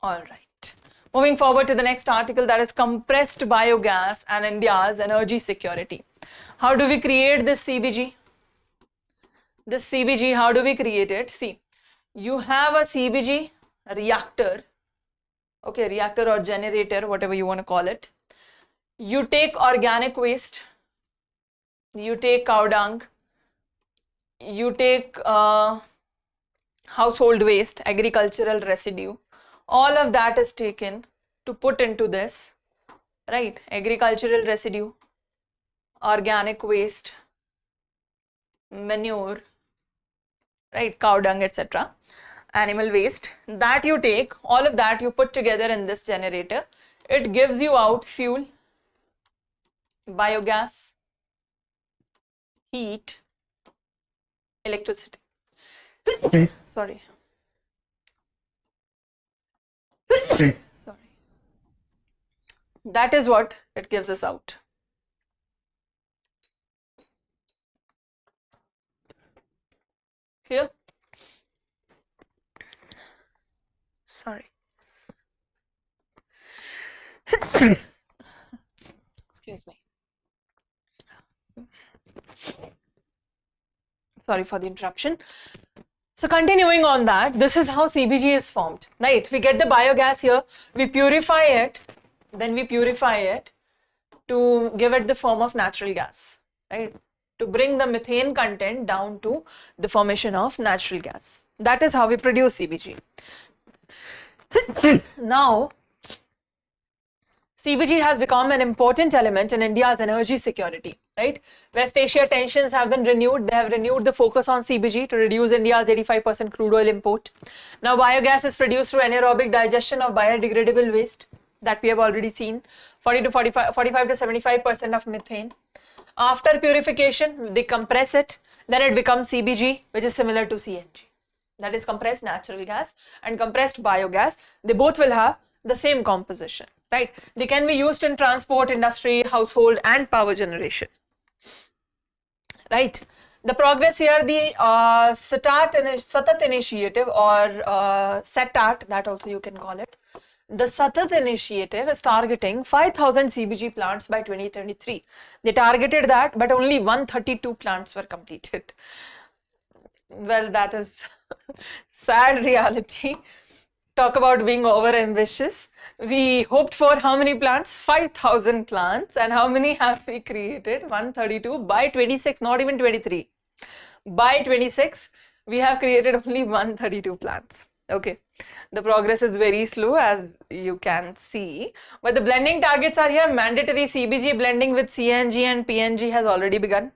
All right. Moving forward to the next article, that is compressed biogas and India's energy security. How do we create this CBG? This CBG, how do we create it? See, you have a CBG reactor, okay, reactor or generator, whatever you want to call it. You take organic waste, you take cow dung, you take household waste, agricultural residue, all of that is taken to put into this, right? Agricultural residue, organic waste, manure, right? Cow dung, etc. Animal waste, that you take, all of that you put together in this generator. It gives you out fuel, biogas, heat, electricity. Sorry. Sorry. That is what it gives us out. Clear? Sorry. Excuse me. Sorry for the interruption. So continuing on that, this is how CBG is formed, right? We get the biogas here, we purify it, then we purify it to give it the form of natural gas, right? To bring the methane content down to the formation of natural gas. That is how we produce CBG. Now, CBG has become an important element in India's energy security, right? West Asia tensions have been renewed. They have renewed the focus on CBG to reduce India's 85% crude oil import. Now, biogas is produced through anaerobic digestion of biodegradable waste that we have already seen, 45 to 75% of methane. After purification, they compress it, then it becomes CBG, which is similar to CNG. That is compressed natural gas and compressed biogas. They both will have the same composition, right? They can be used in transport, industry, household and power generation, right? The progress here, the Satat initiative or SETAT, that also you can call it. The Satat initiative is targeting 5,000 CBG plants by 2023. They targeted that, but only 132 plants were completed. Well, that is sad reality. Talk about being over ambitious. We hoped for how many plants? 5,000 plants. And how many have we created? 132 by 26, not even 23. By 26, we have created only 132 plants. Okay, the progress is very slow, as you can see, but the blending targets are here. Mandatory CBG blending with CNG and PNG has already begun.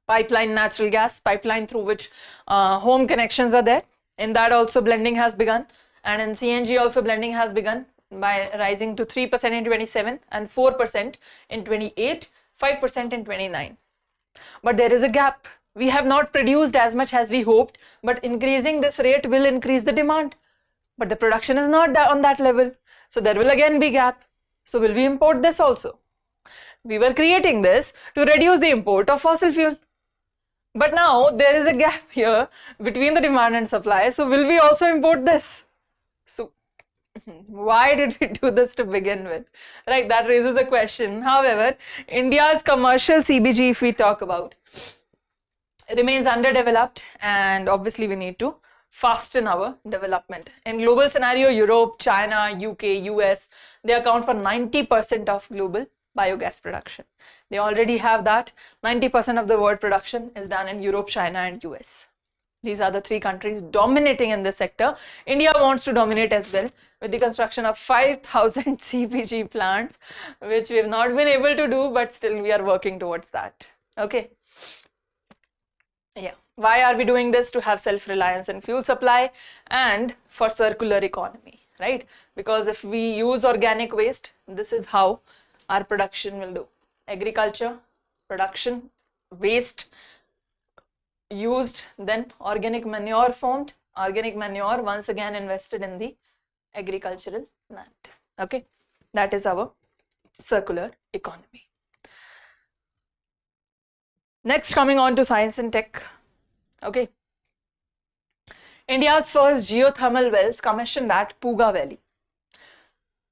Pipeline natural gas, pipeline through which home connections are there, in that also blending has begun, and in CNG also blending has begun by rising to 3% in 27 and 4% in 28, 5% in 29. But there is a gap. We have not produced as much as we hoped, but increasing this rate will increase the demand. But the production is not on that level. So there will again be gap. So will we import this also? We were creating this to reduce the import of fossil fuel. But now there is a gap here between the demand and supply. So will we also import this? So why did we do this to begin with? Right, that raises a question. However, India's commercial CBG, if we talk about, remains underdeveloped, and obviously we need to fasten our development. In global scenario, Europe, China, UK, US, they account for 90% of global biogas production. They already have that. 90% of the world production is done in Europe, China and US. These are the three countries dominating in this sector. India wants to dominate as well with the construction of 5,000 CBG plants, which we have not been able to do, but still we are working towards that. Okay. Yeah. Why are we doing this? To have self-reliance in fuel supply and for circular economy, right? Because if we use organic waste, this is how our production will do. Agriculture, production, waste used, then organic manure formed, organic manure once again invested in the agricultural land. Okay, that is our circular economy. Next, coming on to science and tech. Okay, India's first geothermal wells commissioned at Puga Valley.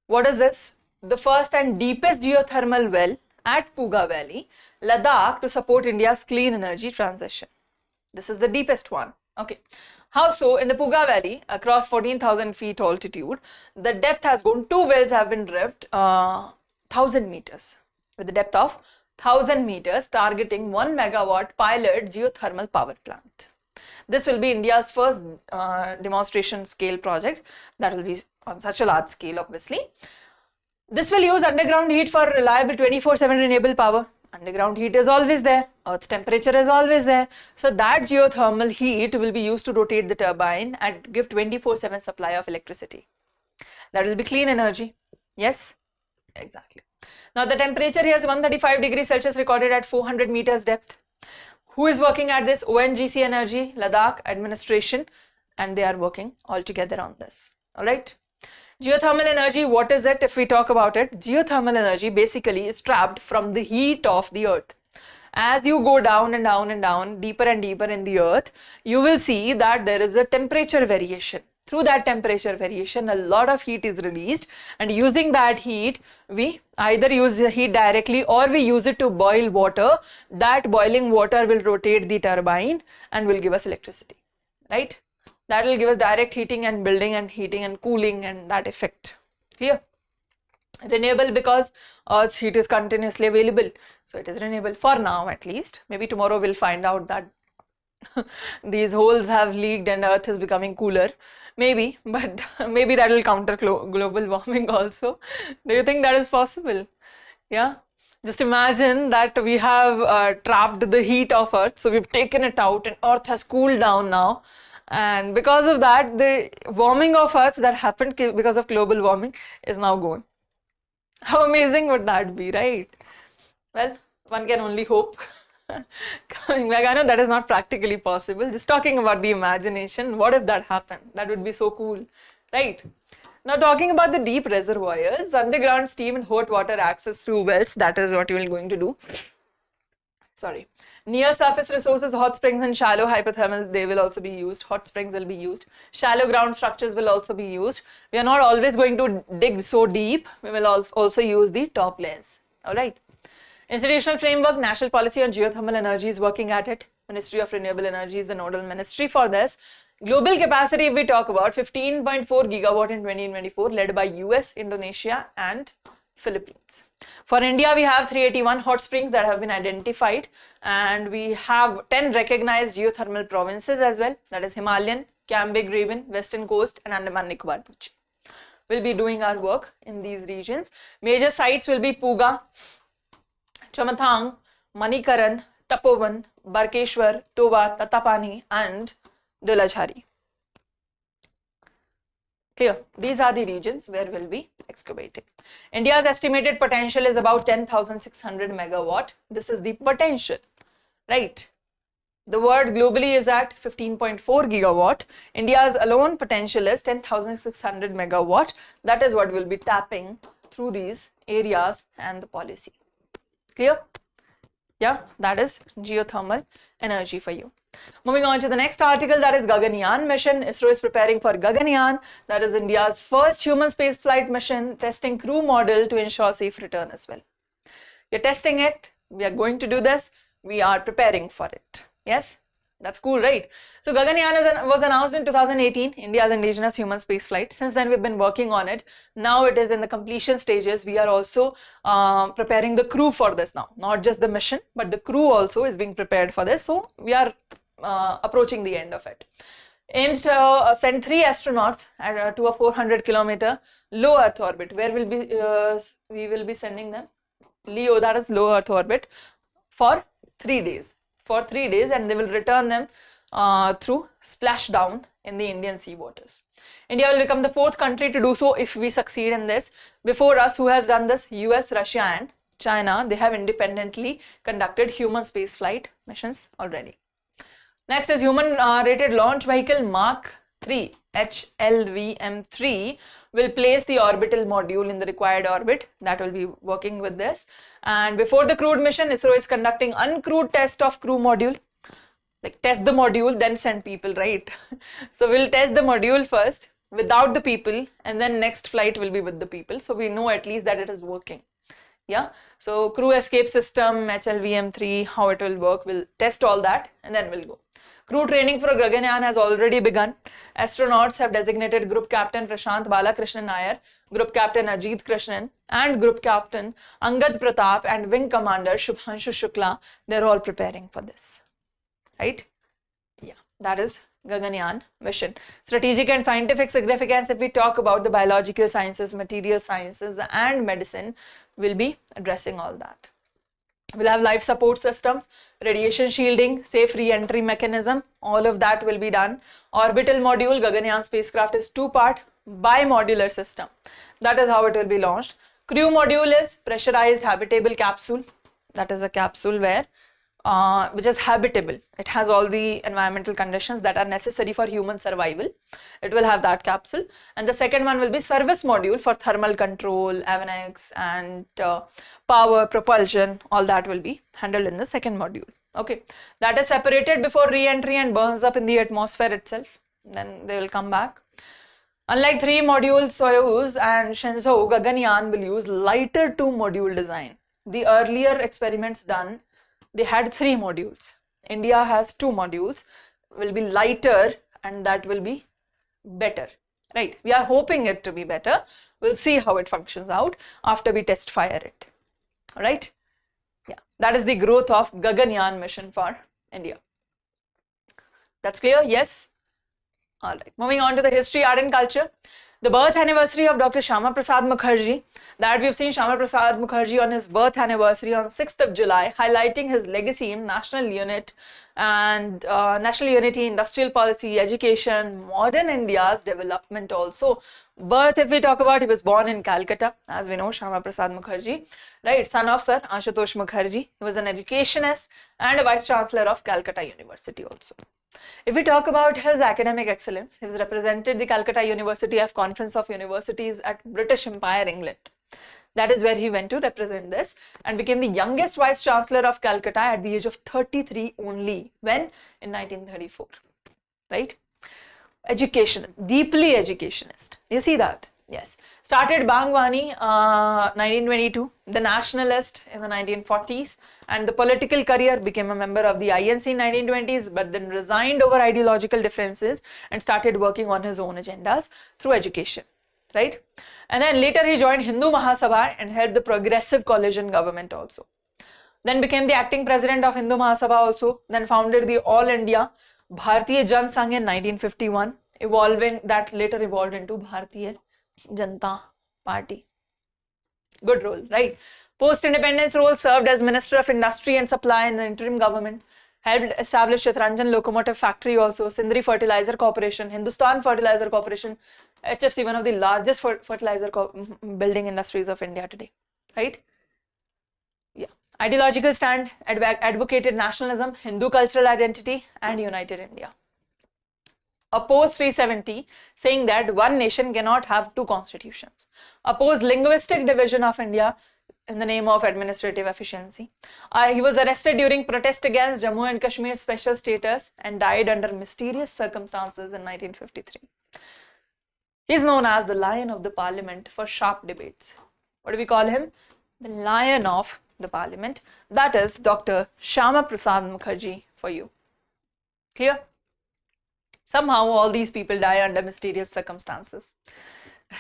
What is this? The first and deepest geothermal well at Puga Valley, Ladakh, to support India's clean energy transition. This is the deepest one. Okay. How so? In the Puga Valley, across 14,000 feet altitude, the depth has gone, 2 wells have been drilled 1,000 meters with a depth of 1,000 meters, targeting 1 megawatt pilot geothermal power plant. This will be India's first demonstration scale project that will be on such a large scale, obviously. This will use underground heat for reliable 24/7 renewable power. Underground heat is always there, Earth's temperature is always there. So that geothermal heat will be used to rotate the turbine and give 24/7 supply of electricity. That will be clean energy. Yes, exactly. Now the temperature here is 135 degrees Celsius recorded at 400 meters depth. Who is working at this? ONGC Energy, Ladakh administration, and they are working all together on this. All right. Geothermal energy, what is it? If we talk about it, geothermal energy basically is trapped from the heat of the earth. As you go down and down and down, deeper and deeper in the earth, you will see that there is a temperature variation. Through that temperature variation, a lot of heat is released, and using that heat, we either use the heat directly or we use it to boil water. That boiling water will rotate the turbine and will give us electricity, right? That will give us direct heating and building and heating and cooling and that effect. Clear? Renewable because Earth's heat is continuously available. So it is renewable for now at least. Maybe tomorrow we'll find out that these holes have leaked and Earth is becoming cooler. Maybe, but maybe that will counter global warming also. Do you think that is possible? Yeah. Just imagine that we have trapped the heat of Earth. So we've taken it out and Earth has cooled down now. And because of that, the warming of Earth that happened because of global warming is now gone. How amazing would that be, right? Well, one can only hope. Coming back, I know that is not practically possible. Just talking about the imagination, what if that happened? That would be so cool, right? Now talking about the deep reservoirs, underground steam and hot water access through wells, that is what you are going to do. Sorry. Near surface resources, hot springs and shallow hypothermal, they will also be used. Hot springs will be used. Shallow ground structures will also be used. We are not always going to dig so deep. We will also use the top layers. All right. Institutional framework, national policy on geothermal energy is working at it. Ministry of Renewable Energy is the nodal ministry for this. Global capacity, if we talk about 15.4 gigawatt in 2024, led by US, Indonesia and Philippines. For India, we have 381 hot springs that have been identified, and we have 10 recognized geothermal provinces as well. That is Himalayan, Cambridge region, Western Coast and Andaman Nicobar. We'll be doing our work in these regions. Major sites will be Puga, Chamathang, Manikaran, Tapovan, Barkeshwar, Toba, Tatapani and Dulachari. Clear? These are the regions where we'll be excavating. India's estimated potential is about 10,600 megawatt. This is the potential, right? The word globally is at 15.4 gigawatt. India's alone potential is 10,600 megawatt. That is what we'll be tapping through these areas and the policy. Clear? Yeah, that is geothermal energy for you. Moving on to the next article, that is Gaganyaan mission. ISRO is preparing for Gaganyaan. That is India's first human space flight mission, testing crew model to ensure safe return as well. We're testing it. We are going to do this. We are preparing for it. Yes, that's cool, right? So Gaganyaan was announced in 2018, India's indigenous human space flight. Since then, we've been working on it. Now it is in the completion stages. We are also preparing the crew for this now. Not just the mission, but the crew also is being prepared for this. So we are approaching the end of it. Aims to send 3 astronauts to a 400-kilometer low Earth orbit. Where will we will be sending them? LEO, that is low Earth orbit, for 3 days. For 3 days, and they will return them through splashdown in the Indian sea waters. India will become the 4th country to do so if we succeed in this. Before us, who has done this? US, Russia and China. They have independently conducted human space flight missions already. Next is human rated launch vehicle Mark 3, HLVM3 will place the orbital module in the required orbit. That will be working with this. And before the crewed mission, ISRO is conducting uncrewed test of crew module. Like test the module, then send people, right? So we'll test the module first without the people, and then next flight will be with the people. So we know at least that it is working. Yeah. So crew escape system, HLVM3, how it will work, we'll test all that and then we'll go. Crew training for Gaganyaan has already begun. Astronauts have designated Group Captain Prashant Balakrishnan Nair, Group Captain Ajit Krishnan, and Group Captain Angad Pratap and Wing Commander Shubhanshu Shukla. They're all preparing for this. Right? Yeah, that is Gaganyaan mission. Strategic and scientific significance, if we talk about the biological sciences, material sciences, and medicine, we'll be addressing all that. We'll have life support systems, radiation shielding, safe re-entry mechanism, all of that will be done. Orbital module, Gaganyaan spacecraft is two-part bi-modular system. That is how it will be launched. Crew module is pressurized habitable capsule. That is a capsule where which is habitable. It has all the environmental conditions that are necessary for human survival. It will have that capsule. And the second one will be service module for thermal control, avionics, and power, propulsion. All that will be handled in the second module. Okay, that is separated before re-entry and burns up in the atmosphere itself. Then they will come back. Unlike 3 modules, Soyuz and Shenzhou, Gaganyaan will use lighter 2 module design. The earlier experiments done, they had 3 modules. India has 2 modules, will be lighter, and that will be better, right? We are hoping it to be better. We'll see how it functions out after we test fire it, all right? Yeah, that is the growth of Gaganyaan mission for India. That's clear? Yes? All right, moving on to the history, art and culture. The birth anniversary of Dr. Syama Prasad Mookerjee, that we've seen Syama Prasad Mookerjee on his birth anniversary on 6th of July, highlighting his legacy in national unit and national unity, industrial policy, education, modern India's development also. Birth, if we talk about, he was born in Calcutta, as we know, Syama Prasad Mookerjee, right, son of Sir Ashutosh Mookerjee. He was an educationist and a vice chancellor of Calcutta University also. If we talk about his academic excellence, he was represented the Calcutta University of Conference of Universities at British Empire, England. That is where he went to represent this and became the youngest vice chancellor of Calcutta at the age of 33 only. When? In 1934, right? Education, deeply educationist. You see that? Yes. Started Bangwani 1922, the nationalist in the 1940s, and the political career, became a member of the INC in 1920s, but then resigned over ideological differences and started working on his own agendas through education, right? And then later he joined Hindu Mahasabha and helped the progressive coalition government also. Then became the acting president of Hindu Mahasabha also, then founded the All India Bharatiya Jan Sangh in 1951, that later evolved into Bharatiya Janata Party. Good role, right? Post-independence role, served as Minister of Industry and Supply in the interim government, helped establish Chittaranjan Locomotive Factory also, Sindri Fertilizer Corporation, Hindustan Fertilizer Corporation, HFC, one of the largest fertilizer building industries of India today, right? Yeah. Ideological stand, advocated nationalism, Hindu cultural identity, and united India. Opposed 370, saying that one nation cannot have 2 constitutions. Opposed linguistic division of India in the name of administrative efficiency. He was arrested during protest against Jammu and Kashmir's special status and died under mysterious circumstances in 1953. He is known as the Lion of the Parliament for sharp debates. What do we call him? The Lion of the Parliament. That is Dr. Syama Prasad Mookerjee for you. Clear? Somehow all these people die under mysterious circumstances,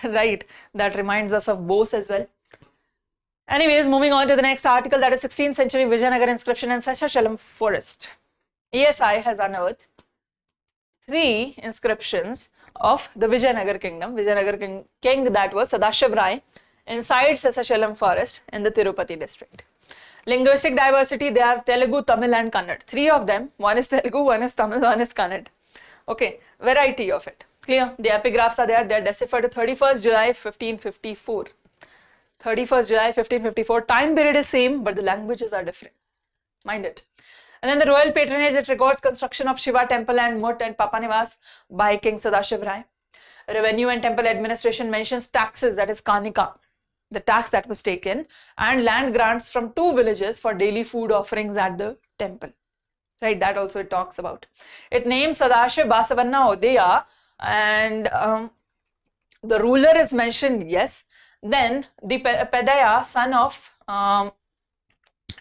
right? That reminds us of Bose as well. Anyways, moving on to the next article, that is 16th century Vijayanagara inscription in Seshachalam forest. ASI has unearthed 3 inscriptions of the Vijayanagara kingdom, Vijayanagara king that was Sadashiv Rai, inside Seshachalam forest in the Tirupati district. Linguistic diversity, they are Telugu, Tamil and Kannada. 3 of them, one is Telugu, one is Tamil, one is Kannada. Okay, variety of it. Clear? The epigraphs are there. They are deciphered to 31st July 1554. 31st July 1554. Time period is same, but the languages are different. Mind it. And then the royal patronage, it records construction of Shiva temple and Mut and Papanivas by King Sadashiv Rai. Revenue and temple administration mentions taxes, that is Kanika, the tax that was taken, and land grants from 2 villages for daily food offerings at the temple. Right, that also it talks about. It names Sadashiv Basavanna Odeya, and the ruler is mentioned, yes. Then the Pedaya, son of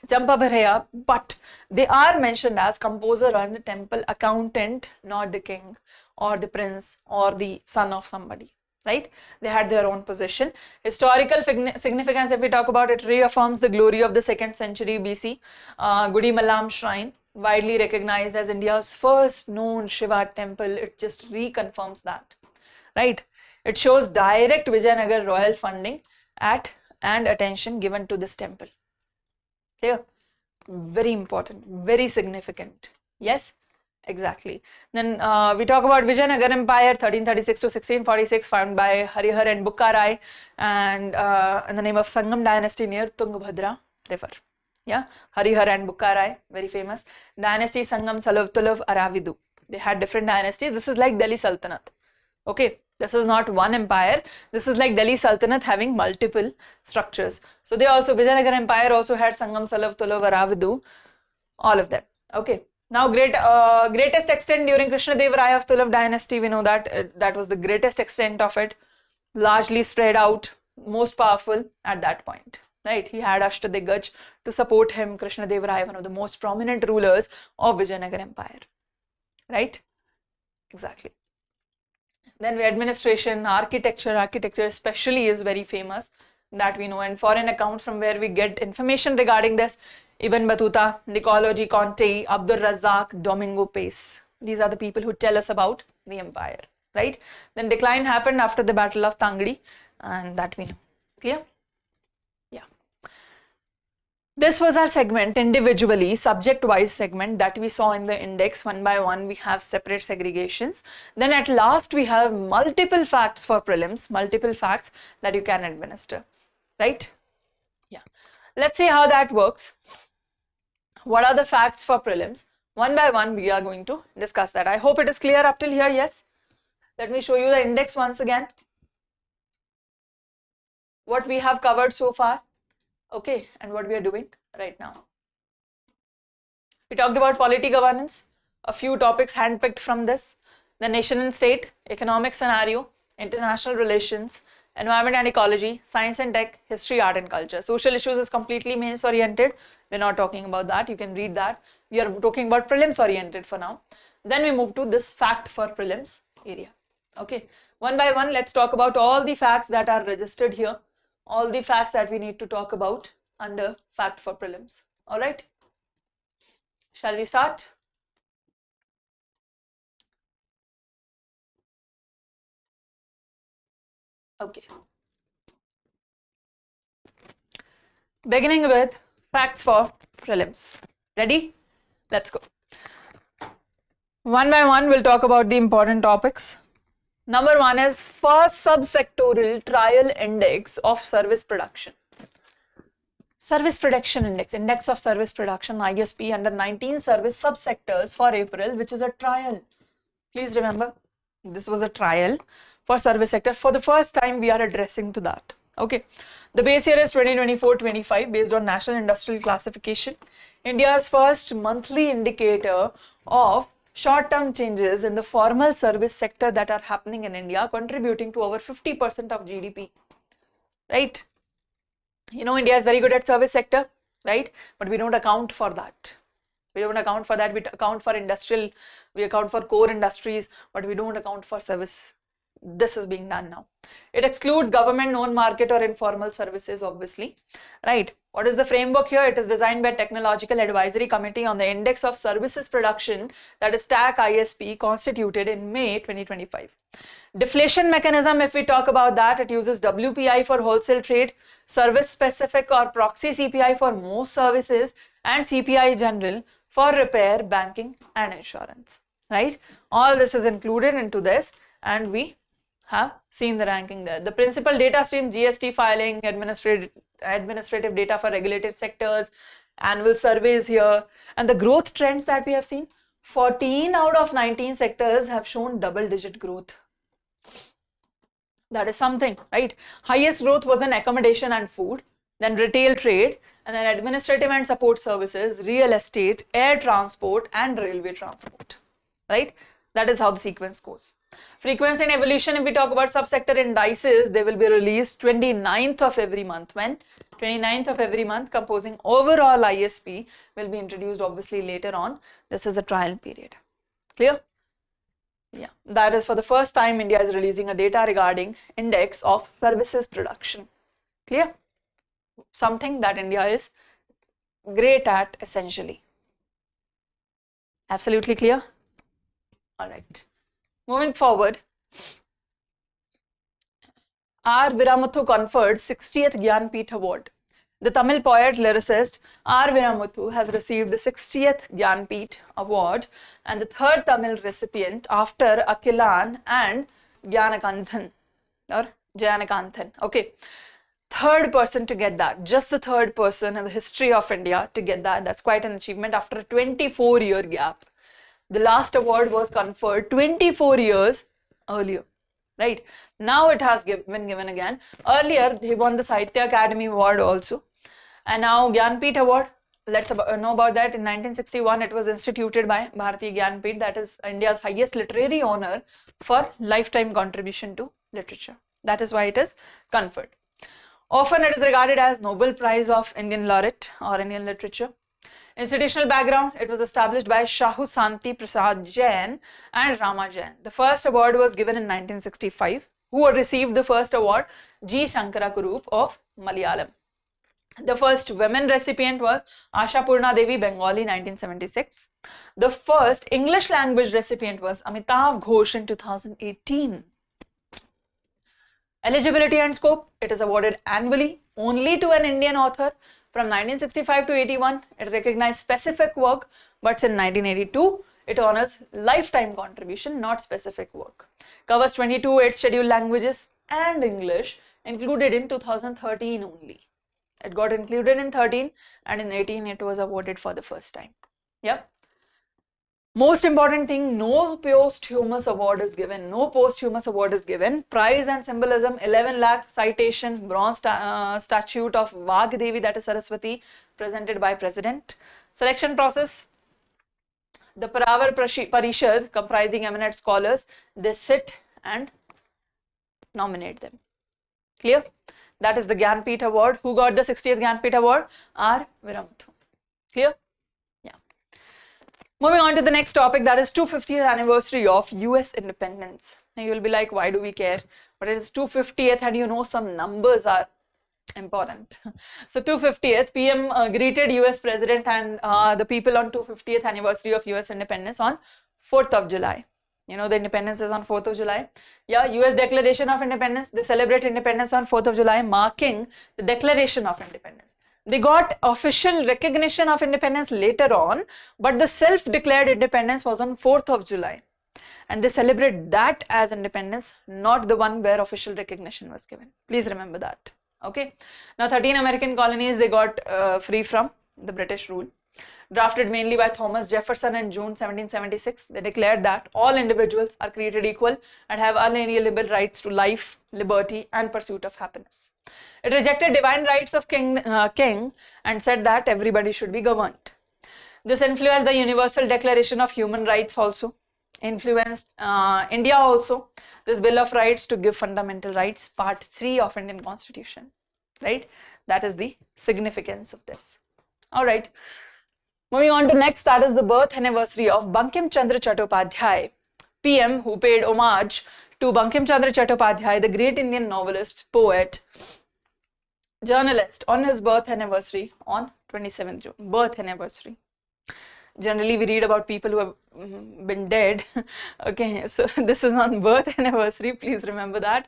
Champabharaya, but they are mentioned as composer and the temple accountant, not the king or the prince or the son of somebody, right? They had their own position. Historical significance, if we talk about it, reaffirms the glory of the 2nd century BC. Gudi Mallam Shrine, widely recognized as India's first known Shiva temple, it just reconfirms that, right? It shows direct Vijayanagar royal funding and attention given to this temple. Clear? Very important, very significant. Yes, exactly. Then we talk about Vijayanagara Empire, 1336 to 1646, founded by Harihar and Bukkarai, and in the name of Sangam dynasty near Tungabhadra river. Yeah, Harihar and Bukkarai, very famous. Dynasty Sangam Tulav Aravidu. They had different dynasties. This is like Delhi Sultanate. Okay, this is not one empire. This is like Delhi Sultanate having multiple structures. So they also, Vijayanagara Empire also had Sangam, Salav, Tulav, Aravidu, all of them. Okay. Now greatest extent during Krishnadevaraya of Tulav dynasty, we know that that was the greatest extent of it, largely spread out, most powerful at that point. Right? He had Ashtadiggaj to support him, Krishnadevaraya, one of the most prominent rulers of Vijayanagara Empire. Right? Exactly. Then administration, architecture especially is very famous, that we know, and foreign accounts from where we get information regarding this, Ibn Battuta, Nicology Conte, Abdul Razak, Domingo Pace. These are the people who tell us about the empire, right? Then decline happened after the Battle of Tangri, and that we know. Clear? Yeah. This was our segment individually, subject-wise segment that we saw in the index. One by one, we have separate segregations. Then at last, we have multiple facts for prelims, multiple facts that you can administer, right? Yeah. Let's see how that works. What are the facts for prelims? One by one, we are going to discuss that. I hope it is clear up till here, yes? Let me show you the index once again. What we have covered so far. Okay, and what we are doing right now. We talked about polity governance, a few topics handpicked from this, the nation and state, economic scenario, international relations, environment and ecology, science and tech, history, art and culture. Social issues is completely mains oriented. We're not talking about that. You can read that. We are talking about prelims oriented for now. Then we move to this fact for prelims area. Okay, one by one, let's talk about all the facts that are registered here. All the facts that we need to talk about under fact for prelims. All right. Shall we start? Okay. Beginning with facts for prelims. Ready? Let's go. One by one, we'll talk about the important topics. Number one is first sub-sectoral trial index of service production. Service production index, index of service production, ISP, under 19 service sub-sectors for April, which is a trial. Please remember, this was a trial for service sector. For the first time, we are addressing to that. Okay. The base year is 2024-25 based on National Industrial Classification. India's first monthly indicator of short-term changes in the formal service sector that are happening in India, contributing to over 50% of GDP, right? You know, India is very good at service sector, right? But we don't account for that. We don't account for that. We account for industrial, we account for core industries, but we don't account for service. This is being done now. It excludes government, known market or informal services, obviously, right? What is the framework here? It is designed by Technological Advisory Committee on the Index of Services Production, that is TAC ISP, constituted in May 2025. Deflation mechanism, if we talk about that, it uses WPI for wholesale trade, service specific or proxy CPI for most services, and CPI general for repair, banking and insurance, right? All this is included into this, and we have seen the ranking there. The principal data stream, GST filing, administrative data for regulated sectors, annual surveys here, and the growth trends that we have seen, 14 out of 19 sectors have shown double-digit growth. That is something, right? Highest growth was in accommodation and food, then retail trade, and then administrative and support services, real estate, air transport, and railway transport, right? That is how the sequence goes. Frequency and evolution, if we talk about subsector indices, they will be released 29th of every month. When? 29th of every month, composing overall ISP, will be introduced obviously later on. This is a trial period. Clear? Yeah, that is for the first time India is releasing a data regarding index of services production. Clear? Something that India is great at essentially. Absolutely clear? All right. Moving forward, R. Vairamuthu conferred 60th Jnanpith Award. The Tamil poet lyricist R. Vairamuthu has received the 60th Jnanpith Award and the third Tamil recipient after Akilan and Jnanakanthan or Jayanakanthan. Okay, third person to get that, just the third person in the history of India to get that. That's quite an achievement after a 24-year gap. The last award was conferred 24 years earlier. Right, now it has been given again. Earlier he won the Sahitya Academy Award also, and now Jnanpith Award, let's know about that. In 1961 it was instituted by Bharatiya Jnanpith, that is India's highest literary honor for lifetime contribution to literature. That is why it is conferred. Often it is regarded as Nobel Prize of Indian Laureate or Indian Literature. Institutional background, it was established by Shahu Santi Prasad Jain and Rama Jain. The first award was given in 1965. Who received the first award? G. Shankara Kurup of Malayalam. The first women recipient was Asha Purna Devi, Bengali, 1976. The first English language recipient was Amitav Ghosh in 2018. Eligibility and scope, it is awarded annually only to an Indian author. From 1965 to 81, it recognized specific work, but in 1982, it honors lifetime contribution, not specific work. Covers 22 8th scheduled languages and English, included in 2013 only. It got included in 13 and in 18 it was awarded for the first time. Yep. Most important thing, no posthumous award is given. No posthumous award is given. Prize and symbolism, 11 lakh citation, bronze statute of Vagdevi, that is Saraswati, presented by President. Selection process, the Paravar Parishad, comprising eminent scholars, they sit and nominate them. Clear? That is the Jnanpith Award. Who got the 60th Jnanpith Award? R. Vairamuthu. Clear? Moving on to the next topic, that is 250th anniversary of US independence. Now you will be like, why do we care? But it is 250th and you know some numbers are important. So 250th, PM greeted US President and the people on 250th anniversary of US independence on 4th of July. You know the independence is on 4th of July. Yeah, US Declaration of Independence, they celebrate independence on 4th of July, marking the Declaration of Independence. They got official recognition of independence later on, but the self-declared independence was on 4th of July. And they celebrate that as independence, not the one where official recognition was given. Please remember that. Okay. Now 13 American colonies, they got free from the British rule. Drafted mainly by Thomas Jefferson in June 1776, they declared that all individuals are created equal and have unalienable rights to life, liberty, and pursuit of happiness. It rejected divine rights of king and said that everybody should be governed. This influenced the Universal Declaration of Human Rights also, influenced India also, this Bill of Rights to give fundamental rights, part 3 of Indian Constitution, right? That is the significance of this. All right. Moving on to next, that is the birth anniversary of Bankim Chandra Chattopadhyay, PM, who paid homage to Bankim Chandra Chattopadhyay, the great Indian novelist, poet, journalist, on his birth anniversary on 27th June. Birth anniversary. Generally, we read about people who have been dead. Okay, so this is on birth anniversary. Please remember that.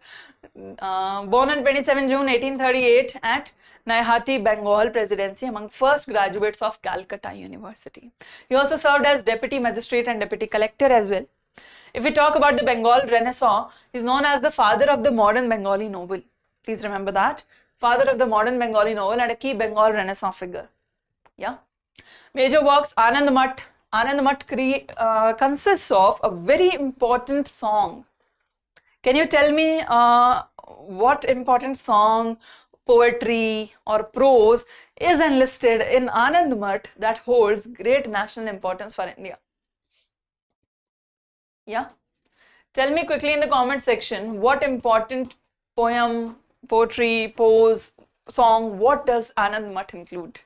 Born on 27 June 1838 at Naihati, Bengal Presidency, among first graduates of Calcutta University. He also served as Deputy Magistrate and Deputy Collector as well. If we talk about the Bengal Renaissance, he is known as the father of the modern Bengali novel. Please remember that. Father of the modern Bengali novel and a key Bengal Renaissance figure. Yeah. Major works, Anand Math. Anand Math consists of a very important song. Can you tell me what important song, poetry or prose is enlisted in Anand Math that holds great national importance for India? Yeah. Tell me quickly in the comment section what important poem, poetry, prose, song, what does Anand Math include?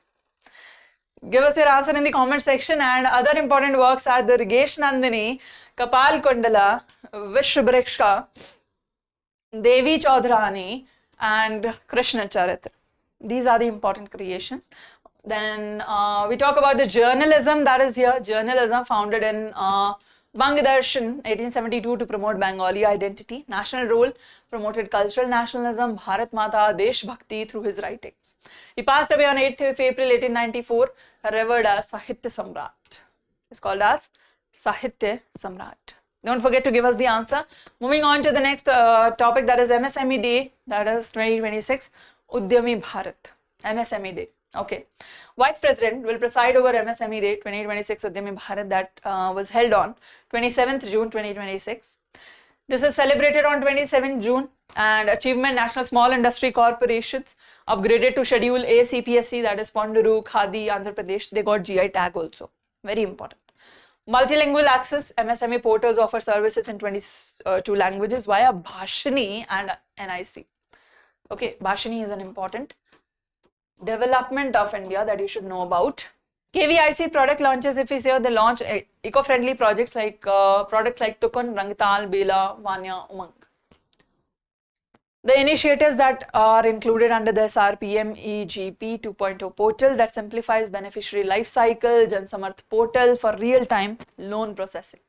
Give us your answer in the comment section. And other important works are the Rigesh Nandini, Kapal Kundala, Vishwabhrikshka, Devi Chaudhrani, and Krishna Charitra. These are the important creations. Then we talk about the journalism that is here. Journalism founded in Bangdarshan 1872 to promote Bengali identity. National role, promoted cultural nationalism, Bharat Mata, Desh Bhakti through his writings. He passed away on 8th of April 1894, revered as Sahitya Samrat. It's called as Sahitya Samrat. Don't forget to give us the answer. Moving on to the next topic, that is MSME Day, that is 2026, Udyami Bharat, MSME Day. Okay. Vice President will preside over MSME Day 2026 Udyami Bharat that was held on 27th June 2026. This is celebrated on 27th June, and Achievement National Small Industry Corporations upgraded to Schedule A CPSC, that is Pondaru, Khadi, Andhra Pradesh. They got GI tag also. Very important. Multilingual access, MSME portals offer services in 22 languages via Bhashini and NIC. Okay, Bhashini is an important development of India that you should know about. KVIC product launches, if we say they launch eco-friendly projects like Tukun, Rangtal, Bela, Vanya, Umang. The initiatives that are included under this are PMEGP 2.0 portal that simplifies beneficiary life cycle, Jan Samarth portal for real-time loan processing.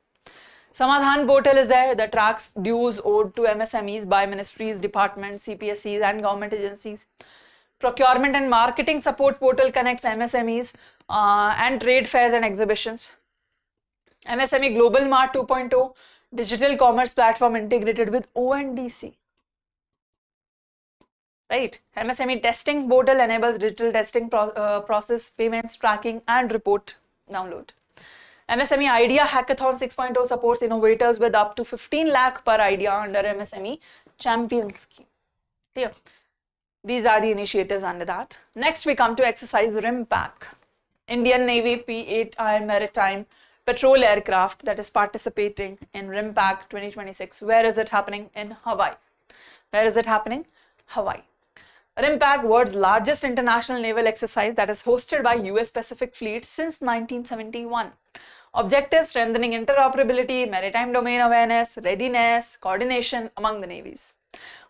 Samadhan portal is there that tracks dues owed to MSMEs by ministries, departments, CPSCs and government agencies. Procurement and Marketing Support Portal connects MSMEs and trade fairs and exhibitions. MSME Global Mart 2.0, digital commerce platform integrated with ONDC. Right. MSME Testing Portal enables digital testing process, payments, tracking and report download. MSME Idea Hackathon 6.0 supports innovators with up to 15 lakh per idea under MSME Champion Scheme. Clear? These are the initiatives under that. Next, we come to exercise RIMPAC. Indian Navy P-8I Maritime Patrol Aircraft that is participating in RIMPAC 2026. Where is it happening? In Hawaii. Where is it happening? Hawaii. RIMPAC, world's largest international naval exercise that is hosted by US Pacific Fleet since 1971. Objective, strengthening interoperability, maritime domain awareness, readiness, coordination among the navies.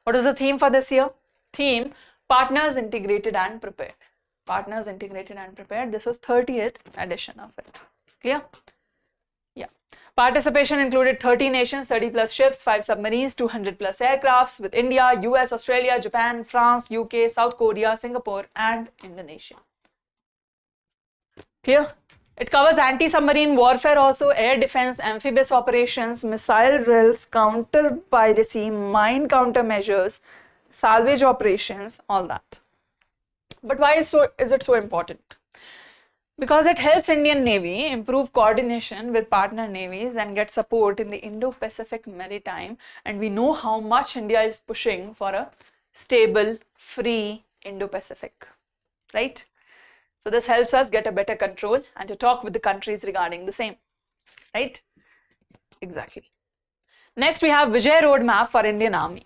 What is the theme for this year? Theme, Partners Integrated and Prepared. Partners Integrated and Prepared. This was 30th edition of it. Clear? Yeah. Participation included 30 nations, 30 plus ships, 5 submarines, 200 plus aircrafts with India, US, Australia, Japan, France, UK, South Korea, Singapore and Indonesia. Clear? It covers anti-submarine warfare also, air defense, amphibious operations, missile drills, counter-piracy, mine countermeasures, salvage operations, all that. But why is it so important? Because it helps Indian Navy improve coordination with partner navies and get support in the Indo-Pacific maritime. And we know how much India is pushing for a stable, free Indo-Pacific, right? So this helps us get a better control and to talk with the countries regarding the same, right? Exactly. Next, we have Vijay Roadmap for Indian Army.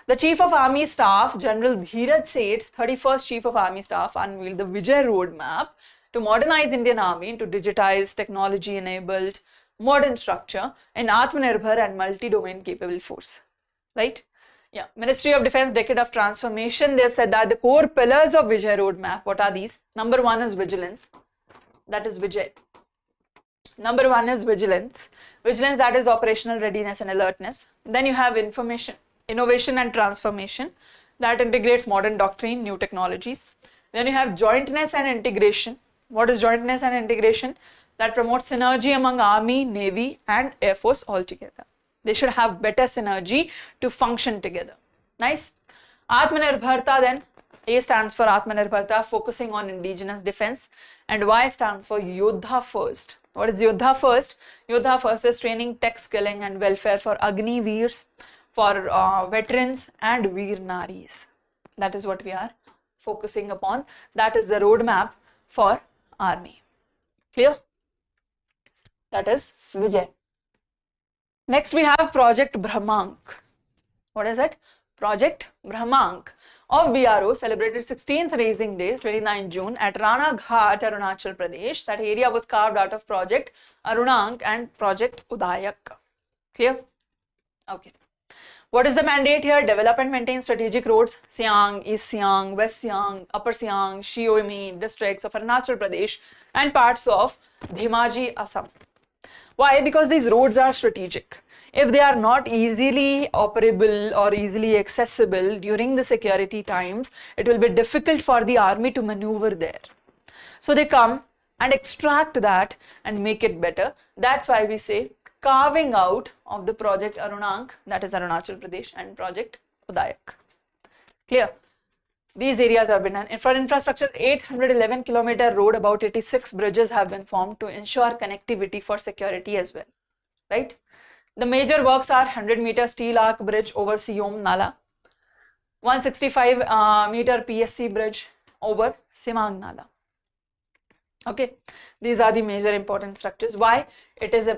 The Chief of Army Staff, General Dheeraj Seth, 31st Chief of Army Staff, unveiled the Vijay Roadmap to modernize Indian Army into digitized, technology-enabled, modern structure in Atmanirbhar and multi-domain capable force, right? Yeah, Ministry of Defense Decade of Transformation, they've said that the core pillars of Vijay Roadmap, what are these? Number one is vigilance, that is Vijay. Number one is vigilance. Vigilance, that is operational readiness and alertness. Then you have information, innovation and transformation, that integrates modern doctrine, new technologies. Then you have jointness and integration. What is jointness and integration? That promotes synergy among Army, Navy and Air Force altogether. They should have better synergy to function together. Nice. Atmanirbharta then, A stands for Atmanirbharta, focusing on indigenous defense, and Y stands for Yodha First. What is Yodha First? Yodha First is training, tech skilling and welfare for Agni Veers, for veterans and Veer Naris. That is what we are focusing upon. That is the roadmap for Army. Clear? That is Vijay. Next we have Project Brahmank. What is it? Project Brahmank of BRO celebrated 16th Raising Day, 29 June at Rana Ghat, Arunachal Pradesh. That area was carved out of Project Arunank and Project Udayak. Clear? Okay. What is the mandate here? Develop and maintain strategic roads, Siang, East Siang, West Siang, Upper Siang, Shiomi districts of Arunachal Pradesh and parts of Dhimaji, Assam. Why? Because these roads are strategic. If they are not easily operable or easily accessible during the security times, it will be difficult for the army to maneuver there. So they come and extract that and make it better. That's why we say carving out of the Project Arunank, that is Arunachal Pradesh, and Project Udayak. Clear? These areas have been done. For infrastructure, 811-kilometer road, about 86 bridges have been formed to ensure connectivity for security as well. Right? The major works are 100-meter steel arc bridge over Siom Nala, 165-meter PSC bridge over Simang Nala. Okay, these are the major important structures. Why? It is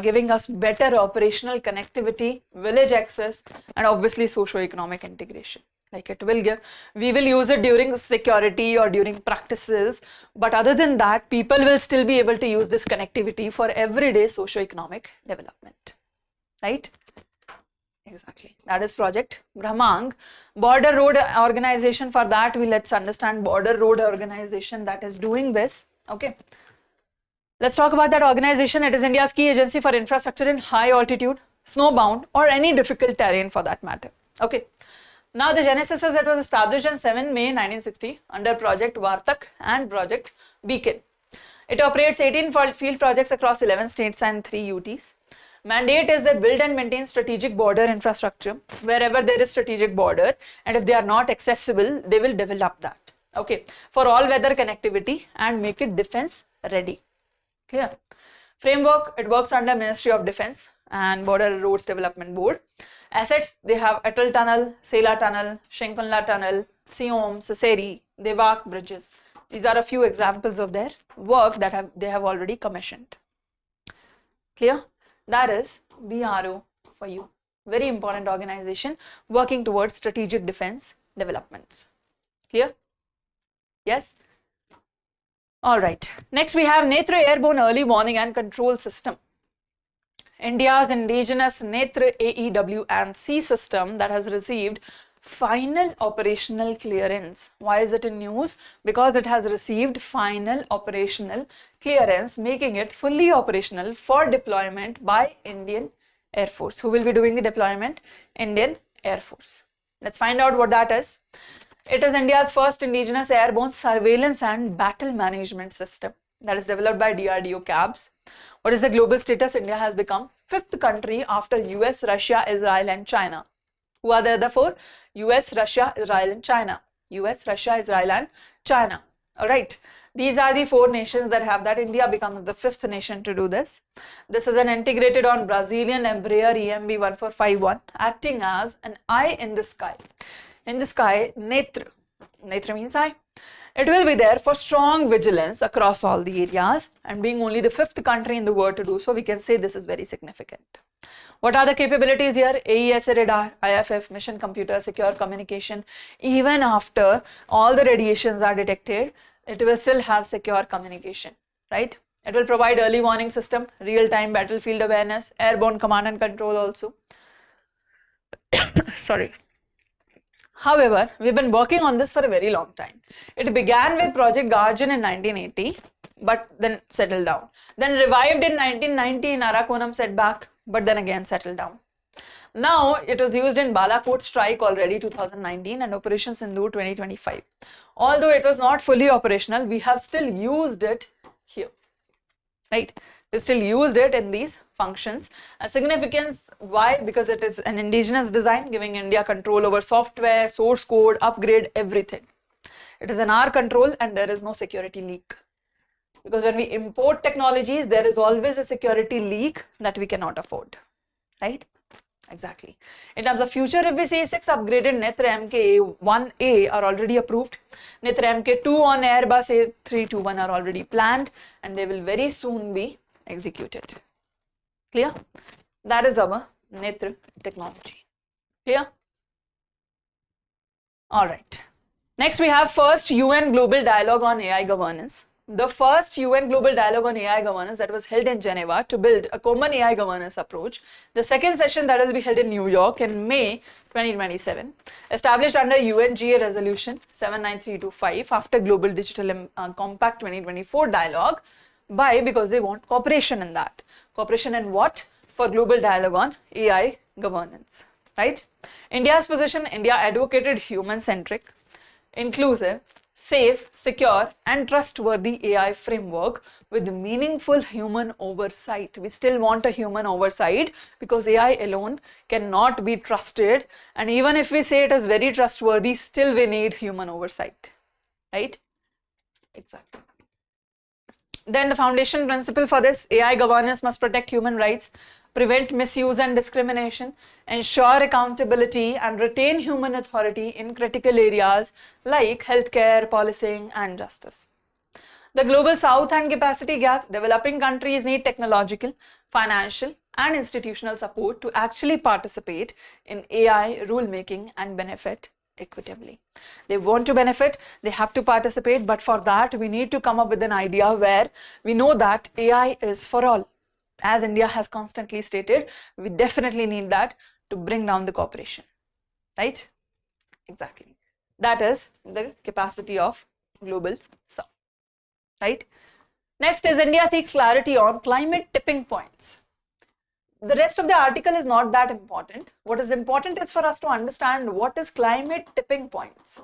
giving us better operational connectivity, village access, and obviously socio-economic integration. Like it will give, we will use it during security or during practices, but other than that, people will still be able to use this connectivity for everyday socio-economic development. Right? Exactly. That is Project Brahmank. Border Road Organization, for that let's understand Border Road Organization that is doing this. Okay, let's talk about that organization. It is India's key agency for infrastructure in high altitude, snowbound, or any difficult terrain for that matter. Okay, now the genesis is it was established on 7 May 1960 under Project Vartak and Project Beacon. It operates 18 field projects across 11 states and 3 UTs. Mandate is they build and maintain strategic border infrastructure wherever there is strategic border, and if they are not accessible, they will develop that. Okay, for all weather connectivity and make it defense ready. Clear? Framework, it works under Ministry of Defense and Border Roads Development Board. Assets, they have Atal Tunnel, Sela Tunnel, Shinkanla Tunnel, Siom, Saseri, Devak bridges. These are a few examples of their work that they have already commissioned. Clear? That is BRO for you. Very important organization working towards strategic defense developments. Clear? Yes? Alright. Next we have Netra Airborne Early Warning and Control System. India's indigenous Netra AEW and C system that has received final operational clearance. Why is it in news? Because it has received final operational clearance, making it fully operational for deployment by Indian Air Force. Who will be doing the deployment? Indian Air Force. Let's find out what that is. It is India's first indigenous airborne surveillance and battle management system that is developed by DRDO CABS. What is the global status? India has become 5th country after US, Russia, Israel and China. Who are the other 4? US, Russia, Israel and China. US, Russia, Israel and China. Alright. These are the 4 nations that have that. India becomes the 5th nation to do this. This is an integrated on Brazilian Embraer EMB 1451 acting as an eye in the sky. In the sky, Netra. Netra means eye. It will be there for strong vigilance across all the areas, and being only the 5th country in the world to do so, we can say this is very significant. What are the capabilities here? AES radar, IFF, mission computer, secure communication. Even after all the radiations are detected, it will still have secure communication, right? It will provide early warning system, real-time battlefield awareness, airborne command and control also. Sorry. However, we've been working on this for a very long time. It began with Project Guardian in 1980, but then settled down. Then revived in 1990 in Arakonam setback, but then again settled down. Now, it was used in Balakot strike already 2019 and Operation Sindoor 2025. Although it was not fully operational, we have still used it here, right? We still used it in these functions. A significance, why? Because it is an indigenous design giving India control over software, source code, upgrade, everything. It is an R control and there is no security leak. Because when we import technologies, there is always a security leak that we cannot afford, right? Exactly. In terms of future, if we see 6 upgraded Netra MK1A are already approved. Netra MK2 on Airbus A321 are already planned and they will very soon be executed. Clear? That is our Netra technology. Clear? All right. Next, we have first UN Global Dialogue on AI Governance. The first UN Global Dialogue on AI Governance that was held in Geneva to build a common AI governance approach. The second session that will be held in New York in May 2027, established under UNGA Resolution 79325 after Global Digital Compact 2024 dialogue. Why? Because they want cooperation in that. Cooperation in what? For global dialogue on AI governance, right? India's position, India advocated human-centric, inclusive, safe, secure and trustworthy AI framework with meaningful human oversight. We still want a human oversight because AI alone cannot be trusted, and even if we say it is very trustworthy, still we need human oversight, right? Exactly. Then the foundation principle for this, AI governance must protect human rights, prevent misuse and discrimination, ensure accountability and retain human authority in critical areas like healthcare, policing and justice. The global south and capacity gap, developing countries need technological, financial and institutional support to actually participate in AI rulemaking and benefit equitably. They want to benefit, they have to participate, but for that we need to come up with an idea where we know that AI is for all. As India has constantly stated, we definitely need that to bring down the cooperation, right? Exactly. That is the capacity of global south, right? Next is India seeks clarity on climate tipping points. The rest of the article is not that important. What is important is for us to understand what is climate tipping points.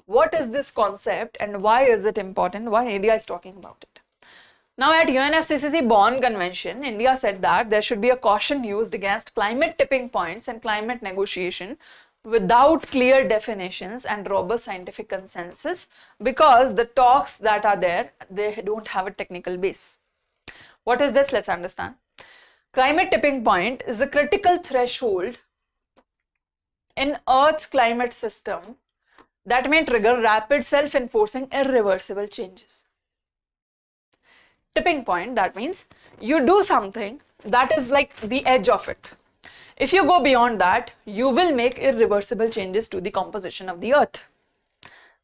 What is this concept and why is it important? Why India is talking about it? Now at UNFCCC Bonn Convention, India said that there should be a caution used against climate tipping points and climate negotiation without clear definitions and robust scientific consensus, because the talks that are there, they don't have a technical base. What is this? Let's understand. Climate tipping point is a critical threshold in Earth's climate system that may trigger rapid self-enforcing irreversible changes. Tipping point, that means you do something that is like the edge of it. If you go beyond that, you will make irreversible changes to the composition of the earth,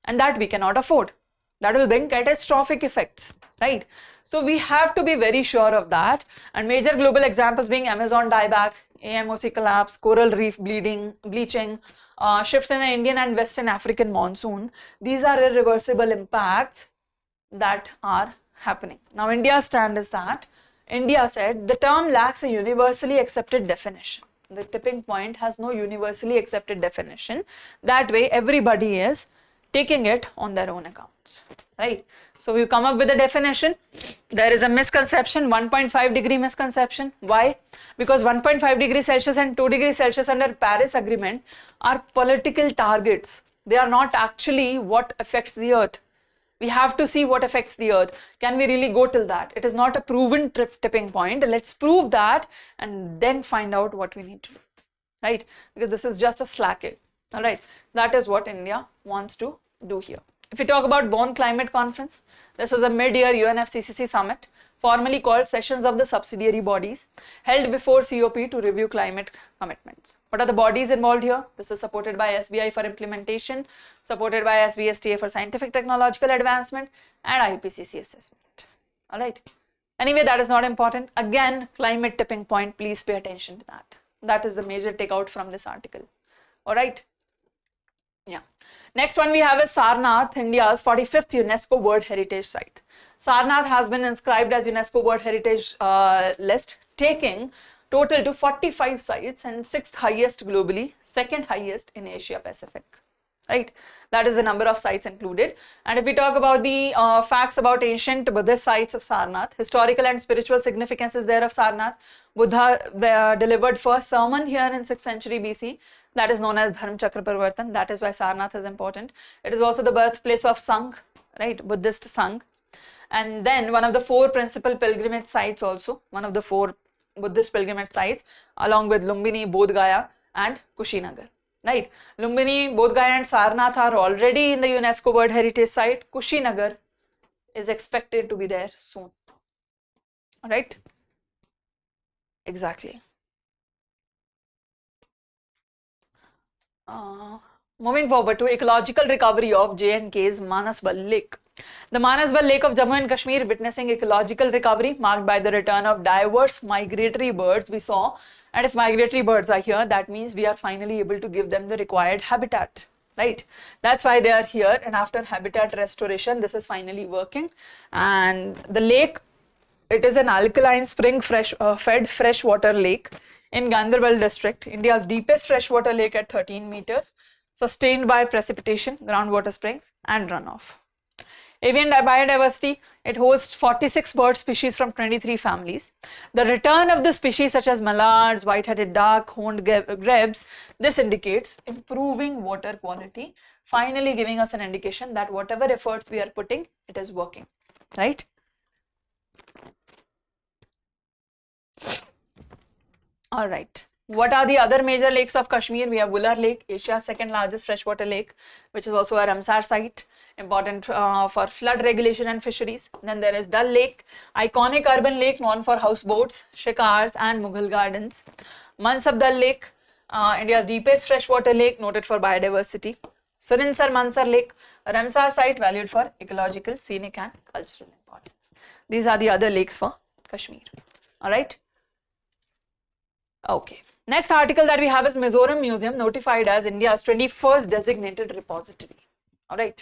and that we cannot afford. That will bring catastrophic effects, right? So we have to be very sure of that, and major global examples being Amazon dieback, AMOC collapse, coral reef bleaching, shifts in the Indian and Western African monsoon. These are irreversible impacts that are happening. Now India's stand is that India said the term lacks a universally accepted definition. The tipping point has no universally accepted definition. That way everybody is taking it on their own accounts, right? So we come up with a definition. There is a misconception, 1.5 degree misconception. Why? Because 1.5 degrees Celsius and 2 degrees Celsius under Paris Agreement are political targets. They are not actually what affects the earth. We have to see what affects the earth. Can we really go till that? It is not a proven tipping point. Let's prove that and then find out what we need to do, right? Because this is just a slacking, all right? That is what India wants to do here. If we talk about Bonn Climate Conference, this was a mid-year UNFCCC summit, formally called Sessions of the Subsidiary Bodies, held before COP to review climate commitments. What are the bodies involved here? This is supported by SBI for implementation, supported by SBSTA for scientific technological advancement, and IPCC assessment. All right. Anyway, that is not important. Again, climate tipping point, please pay attention to that. That is the major takeout from this article. All right. Yeah. Next one we have is Sarnath, India's 45th UNESCO World Heritage Site. Sarnath has been inscribed as UNESCO World Heritage list, taking total to 45 sites and 6th highest globally, 2nd highest in Asia Pacific, right? That is the number of sites included. And if we talk about the facts about ancient Buddhist sites of Sarnath, historical and spiritual significance is there of Sarnath. Buddha delivered first sermon here in 6th century BC. That is known as Dharma Chakra Parvartan. That is why Sarnath is important. It is also the birthplace of Sangh, right? Buddhist Sangh. And then one of the 4 principal pilgrimage sites also, one of the 4 Buddhist pilgrimage sites, along with Lumbini, Bodh Gaya and Kushinagar, right? Lumbini, Bodh Gaya and Sarnath are already in the UNESCO World Heritage Site. Kushinagar is expected to be there soon, all right? Exactly. Moving forward to ecological recovery of J&K's Manasbal Lake. The Manasbal Lake of Jammu and Kashmir witnessing ecological recovery marked by the return of diverse migratory birds we saw. And if migratory birds are here, that means we are finally able to give them the required habitat, right? That's why they are here, and after habitat restoration, this is finally working. And the lake, it is an alkaline spring fed freshwater lake in Ganderbal district, India's deepest freshwater lake at 13 meters, sustained by precipitation, groundwater springs and runoff. Avian biodiversity, it hosts 46 bird species from 23 families. The return of the species such as mallards, white-headed duck, horned grebes, this indicates improving water quality, finally giving us an indication that whatever efforts we are putting, it is working, right? All right. What are the other major lakes of Kashmir? We have Wular Lake, Asia's second largest freshwater lake, which is also a Ramsar site, important for flood regulation and fisheries. Then there is Dal Lake, iconic urban lake known for houseboats, shikars and Mughal gardens. Mansab Dal Lake, India's deepest freshwater lake, noted for biodiversity. Surinsar Mansar Lake, a Ramsar site valued for ecological, scenic and cultural importance. These are the other lakes for Kashmir. All right. Okay. Next article that we have is Mizoram Museum notified as India's 21st designated repository. All right.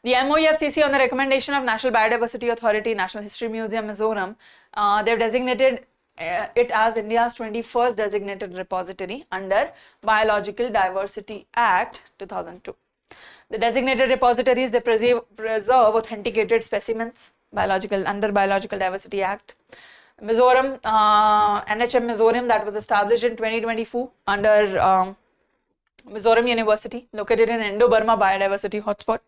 The MOEFCC, on the recommendation of National Biodiversity Authority, National History Museum, Mizoram, they've designated it as India's 21st designated repository under Biological Diversity Act 2002. The designated repositories, they preserve authenticated specimens under Biological Diversity Act. Mizoram, NHM Mizoram, that was established in 2024 under Mizoram University, located in Indo-Burma Biodiversity Hotspot.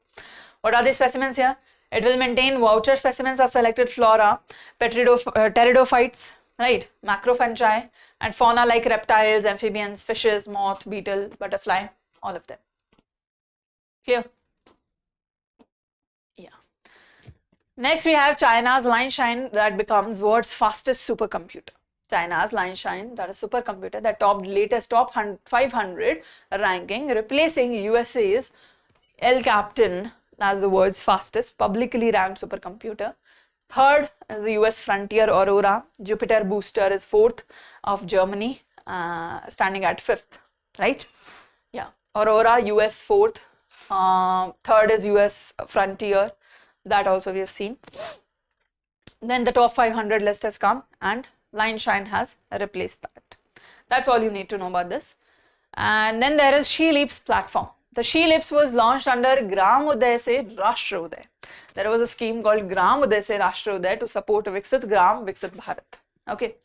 What are the specimens here? It will maintain voucher specimens of selected flora, pteridophytes, right, macrofungi, and fauna like reptiles, amphibians, fishes, moth, beetle, butterfly, all of them. Clear? Next, we have China's Lianshine that becomes world's fastest supercomputer. China's Lianshine, that is supercomputer that topped latest top 500 ranking, replacing USA's El Capitan as the world's fastest publicly ranked supercomputer. Third is the US Frontier Aurora. Jupiter Booster is fourth of Germany, standing at fifth, right? Yeah, Aurora, US fourth. Third is US Frontier. That also we have seen. Then the top 500 list has come and Lianshine has replaced that. That's all you need to know about this. And then there is SheLeaps platform. The SheLeaps was launched under Gram Uday Se Rashtra Uday. There was a scheme called Gram Uday Se Rashtra Uday to support Viksit Gram, Viksit Bharat. Okay.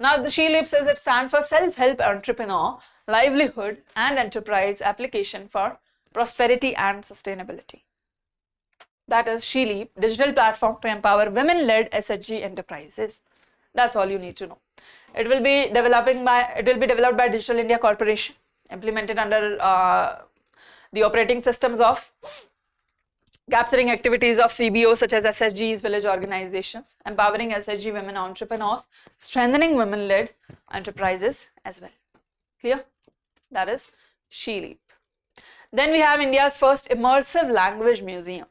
Now the SheLeaps it stands for Self-Help Entrepreneur, Livelihood and Enterprise Application for Prosperity and Sustainability. That is SheLeap, digital platform to empower women-led SHG enterprises. That's all you need to know. It will be developed by Digital India Corporation, implemented under the operating systems of capturing activities of CBOs such as SHGs, village organizations, empowering SHG women entrepreneurs, strengthening women-led enterprises as well. Clear? That is SheLeap. Then we have India's first immersive language museum.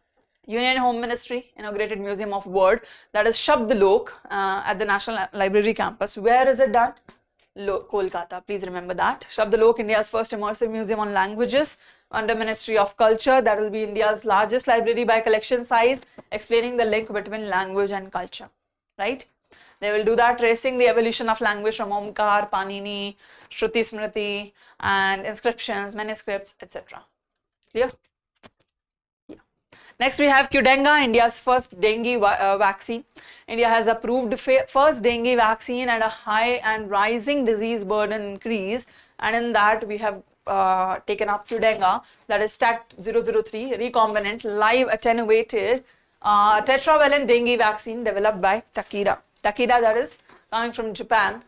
Union Home Ministry inaugurated Museum of Word, that is Shabd Lok, at the National Library campus. Where is it done? Kolkata. Please remember that. Shabd Lok, India's first immersive museum on languages under Ministry of Culture. That will be India's largest library by collection size, explaining the link between language and culture. Right? They will do that, tracing the evolution of language from Omkar, Panini, Shruti Smriti, and inscriptions, manuscripts, etc. Clear? Next, we have Qdenga, India's first dengue vaccine. India has approved first dengue vaccine at a high and rising disease burden increase, and in that we have taken up Qdenga, that is TAT-003 recombinant live attenuated tetravalent dengue vaccine developed by Takeda. Takeda, that is coming from Japan,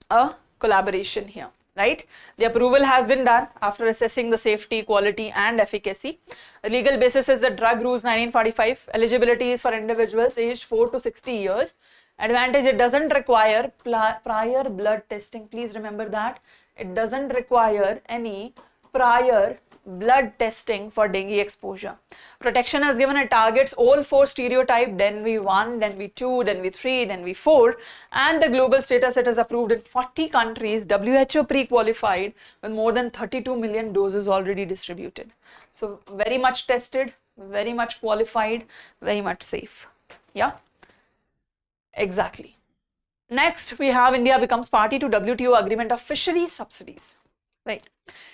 a collaboration here. Right? The approval has been done after assessing the safety, quality and efficacy. The legal basis is the Drug Rules 1945. Eligibility is for individuals aged 4 to 60 years. Advantage, it doesn't require prior blood testing. Please remember that. It doesn't require any prior blood testing for dengue exposure. Protection is given, it targets all 4 stereotype, then V1, then V2, then V3, then V4, and the global status, it is approved in 40 countries, WHO pre-qualified with more than 32 million doses already distributed. So very much tested, very much qualified, very much safe. Yeah, exactly. Next, we have India becomes party to WTO agreement of fisheries subsidies. Right.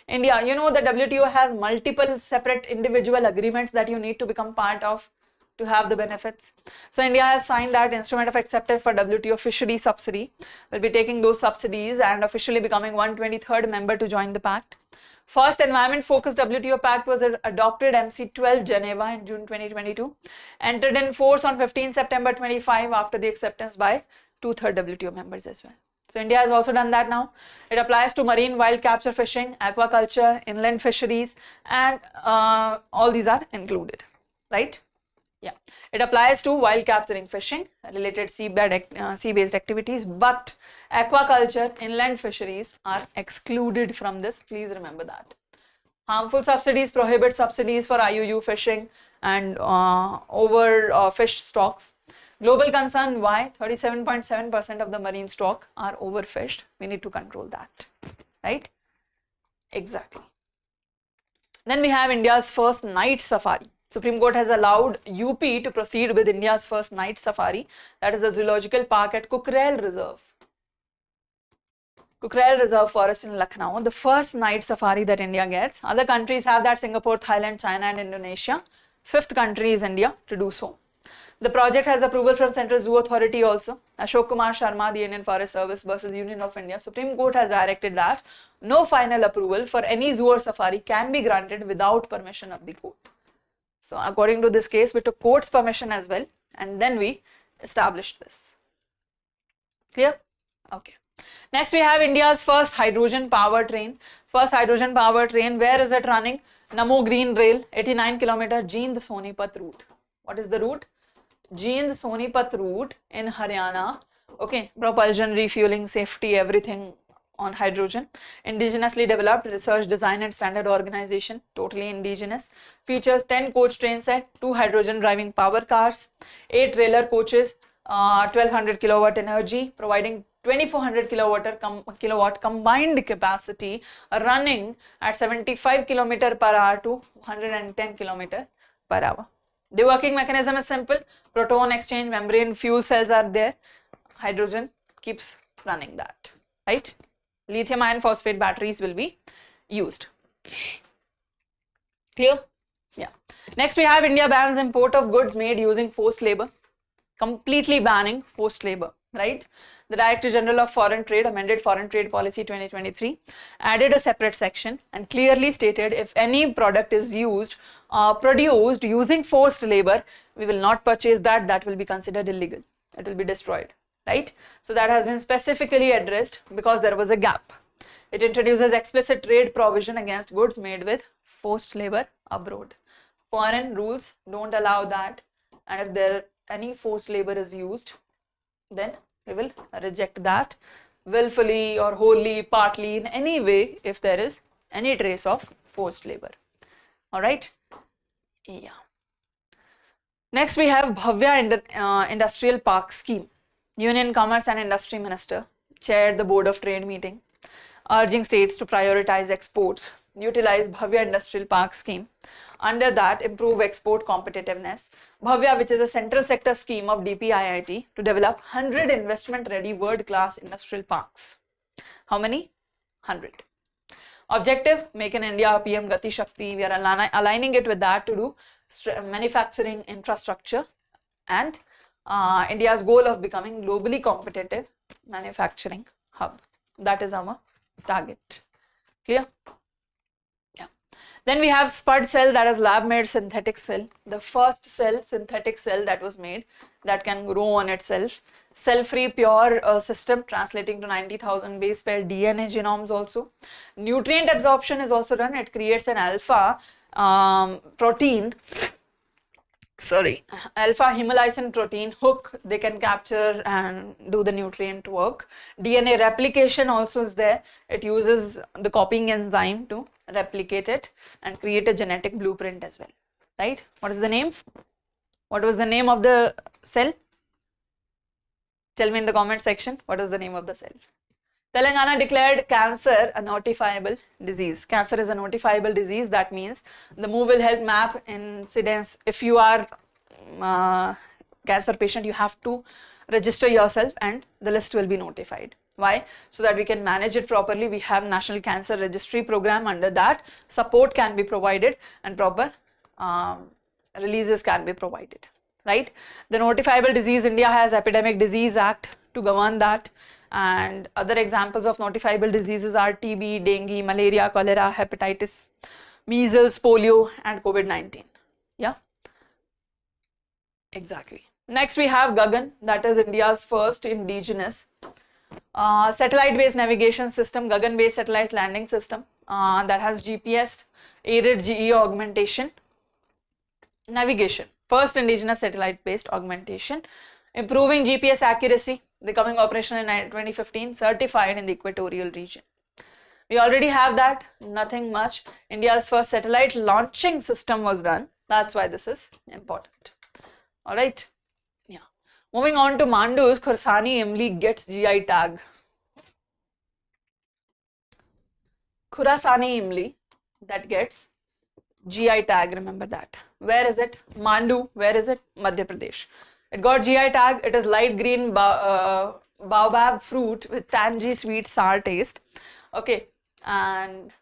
India, you know, the WTO has multiple separate individual agreements that you need to become part of to have the benefits. So India has signed that instrument of acceptance for WTO fishery subsidy. Will be taking those subsidies and officially becoming 123rd member to join the pact. First environment focused WTO pact was adopted MC12 Geneva in June 2022, entered in force on 15 September 25 after the acceptance by 2/3 WTO members as well. So India has also done that now. It applies to marine wild capture fishing, aquaculture, inland fisheries, and all these are included, right? Yeah, it applies to wild capturing fishing, related sea-based activities, but aquaculture, inland fisheries are excluded from this. Please remember that. Harmful subsidies prohibit subsidies for IUU fishing and overfished stocks. Global concern, why? 37.7% of the marine stock are overfished. We need to control that, right? Exactly. Then we have India's first night safari. Supreme Court has allowed UP to proceed with India's first night safari. That is a zoological park at Kukrel Reserve. Kukrel Reserve Forest in Lucknow, the first night safari that India gets. Other countries have that: Singapore, Thailand, China and Indonesia. 5th country is India to do so. The project has approval from Central Zoo Authority also. Ashok Kumar Sharma, the Indian Forest Service versus Union of India. Supreme Court has directed that no final approval for any zoo or safari can be granted without permission of the court. So according to this case, we took court's permission as well and then we established this. Clear? Okay. Next we have India's first hydrogen power train. First hydrogen power train, where is it running? Namo Green Rail, 89 km Jind Sonipat route. What is the route? Jind Sonipat route in Haryana. Okay, propulsion, refueling, safety, everything on hydrogen. Indigenously developed, research, design and standard organization, totally indigenous. Features 10 coach train set, 2 hydrogen driving power cars, 8 trailer coaches, 1200 kilowatt energy, providing 2400 kilowatt combined capacity, running at 75 km per hour to 110 km per hour. The working mechanism is simple. Proton exchange, membrane, fuel cells are there. Hydrogen keeps running that, right? Lithium iron phosphate batteries will be used. Clear? Yeah. Next we have India bans import of goods made using forced labor. Completely banning forced labor, right? The Director General of Foreign Trade amended Foreign Trade Policy 2023, added a separate section and clearly stated if any product is used, produced using forced labor, we will not purchase that. That will be considered illegal. It will be destroyed, right? So that has been specifically addressed because there was a gap. It introduces explicit trade provision against goods made with forced labor abroad. Foreign rules don't allow that, and if there any forced labor is used, then we will reject that willfully or wholly, partly, in any way if there is any trace of forced labor. All right. Yeah. Next we have Bhavya Industrial Park Scheme. Union Commerce and Industry Minister chaired the Board of Trade meeting, urging states to prioritize exports, utilize Bhavya Industrial Park Scheme. Under that, improve export competitiveness. Bhavya, which is a central sector scheme of DPIIT, to develop 100 investment-ready world-class industrial parks. How many? 100. Objective, make in India PM Gati Shakti. We are aligning it with that to do manufacturing infrastructure and India's goal of becoming globally competitive manufacturing hub. That is our target. Clear? Yeah. Then we have spud cell, that is lab made synthetic cell. The first cell, synthetic cell that was made that can grow on itself. Cell-free pure system translating to 90,000 base pair DNA genomes also. Nutrient absorption is also done. It creates an alpha protein alpha hemolysin protein hook, they can capture and do the nutrient work. DNA replication also is there. It uses the copying enzyme to replicate it and create a genetic blueprint as well, right? What is the name? What was the name of the cell? Tell me in the comment section, what is the name of the cell? Telangana declared cancer a notifiable disease. Cancer is a notifiable disease. That means the move will help map incidence. If you are cancer patient, you have to register yourself and the list will be notified. Why? So that we can manage it properly. We have National Cancer Registry program. Under that, support can be provided and proper releases can be provided, right? The notifiable disease, India has Epidemic Disease Act to govern that. And other examples of notifiable diseases are TB, dengue, malaria, cholera, hepatitis, measles, polio, and COVID-19. Yeah, exactly. Next we have Gagan, that is India's first indigenous satellite-based navigation system, Gagan-based satellite landing system that has GPS, aided GE augmentation, navigation, first indigenous satellite-based augmentation, improving GPS accuracy, becoming operational in 2015, certified in the equatorial region. We already have that, nothing much. India's first satellite launching system was done. That's why this is important. All right. Yeah. Moving on to Mandu's Khorsani Imli gets GI tag. Khurasani Imli, that gets GI tag, remember that. Where is it? Mandu, where is it? Madhya Pradesh. It got GI tag. It is light green baobab fruit with tangy sweet sour taste. Okay, and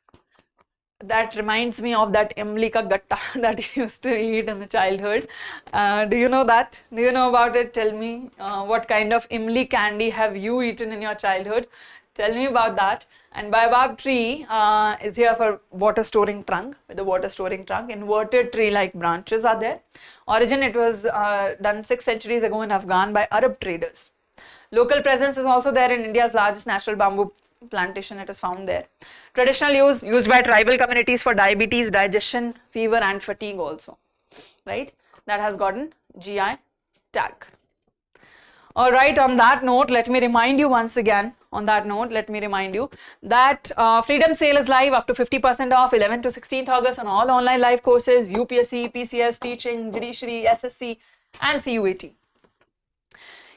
that reminds me of that imli ka gatta that I used to eat in the childhood. Do you know that? Do you know about it? Tell me what kind of imli candy have you eaten in your childhood? Tell me about that. And baobab tree is here for water storing trunk, with the water storing trunk. Inverted tree like branches are there. Origin, it was done 6 centuries ago in Afghan by Arab traders. Local presence is also there in India's largest natural bamboo plantation. It is found there. Traditional use, used by tribal communities for diabetes, digestion, fever and fatigue also, right? That has gotten GI tag. All right, on that note, let me remind you once again, that Freedom Sale is live up to 50% off 11th to 16th August on all online live courses, UPSC, PCS, teaching, judiciary, SSC and CUAT.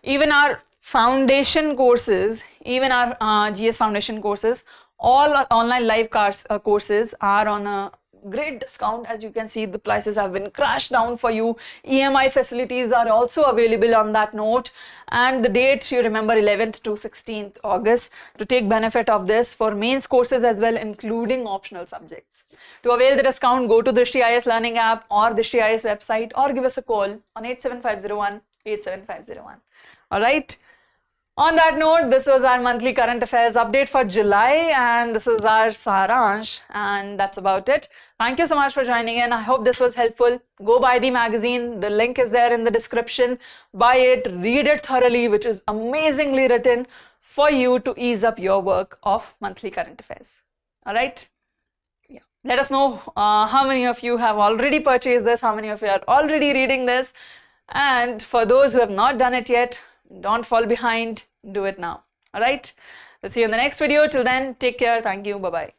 Even our foundation courses, GS foundation courses, all online live courses are on a great discount. As you can see, the prices have been crashed down for you. EMI facilities are also available on that note, and the dates you remember, 11th to 16th August, to take benefit of this for mains courses as well, including optional subjects. To avail the discount, go to Drishti IAS learning app or Drishti IAS website, or give us a call on 87501 87501. All right. On that note, this was our monthly current affairs update for July, and this is our saransh, and that's about it. Thank you so much for joining in. I hope this was helpful. Go buy the magazine. The link is there in the description. Buy it, read it thoroughly, which is amazingly written for you to ease up your work of monthly current affairs. All right. Yeah. Let us know how many of you have already purchased this, how many of you are already reading this. And for those who have not done it yet, don't fall behind, do it now. All right, we'll see you in the next video. Till then, take care. Thank you. Bye-bye.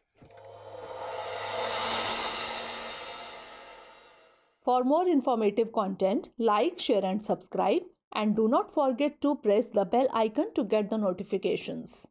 For more informative content, like, share and subscribe, and do not forget to press the bell icon to get the notifications.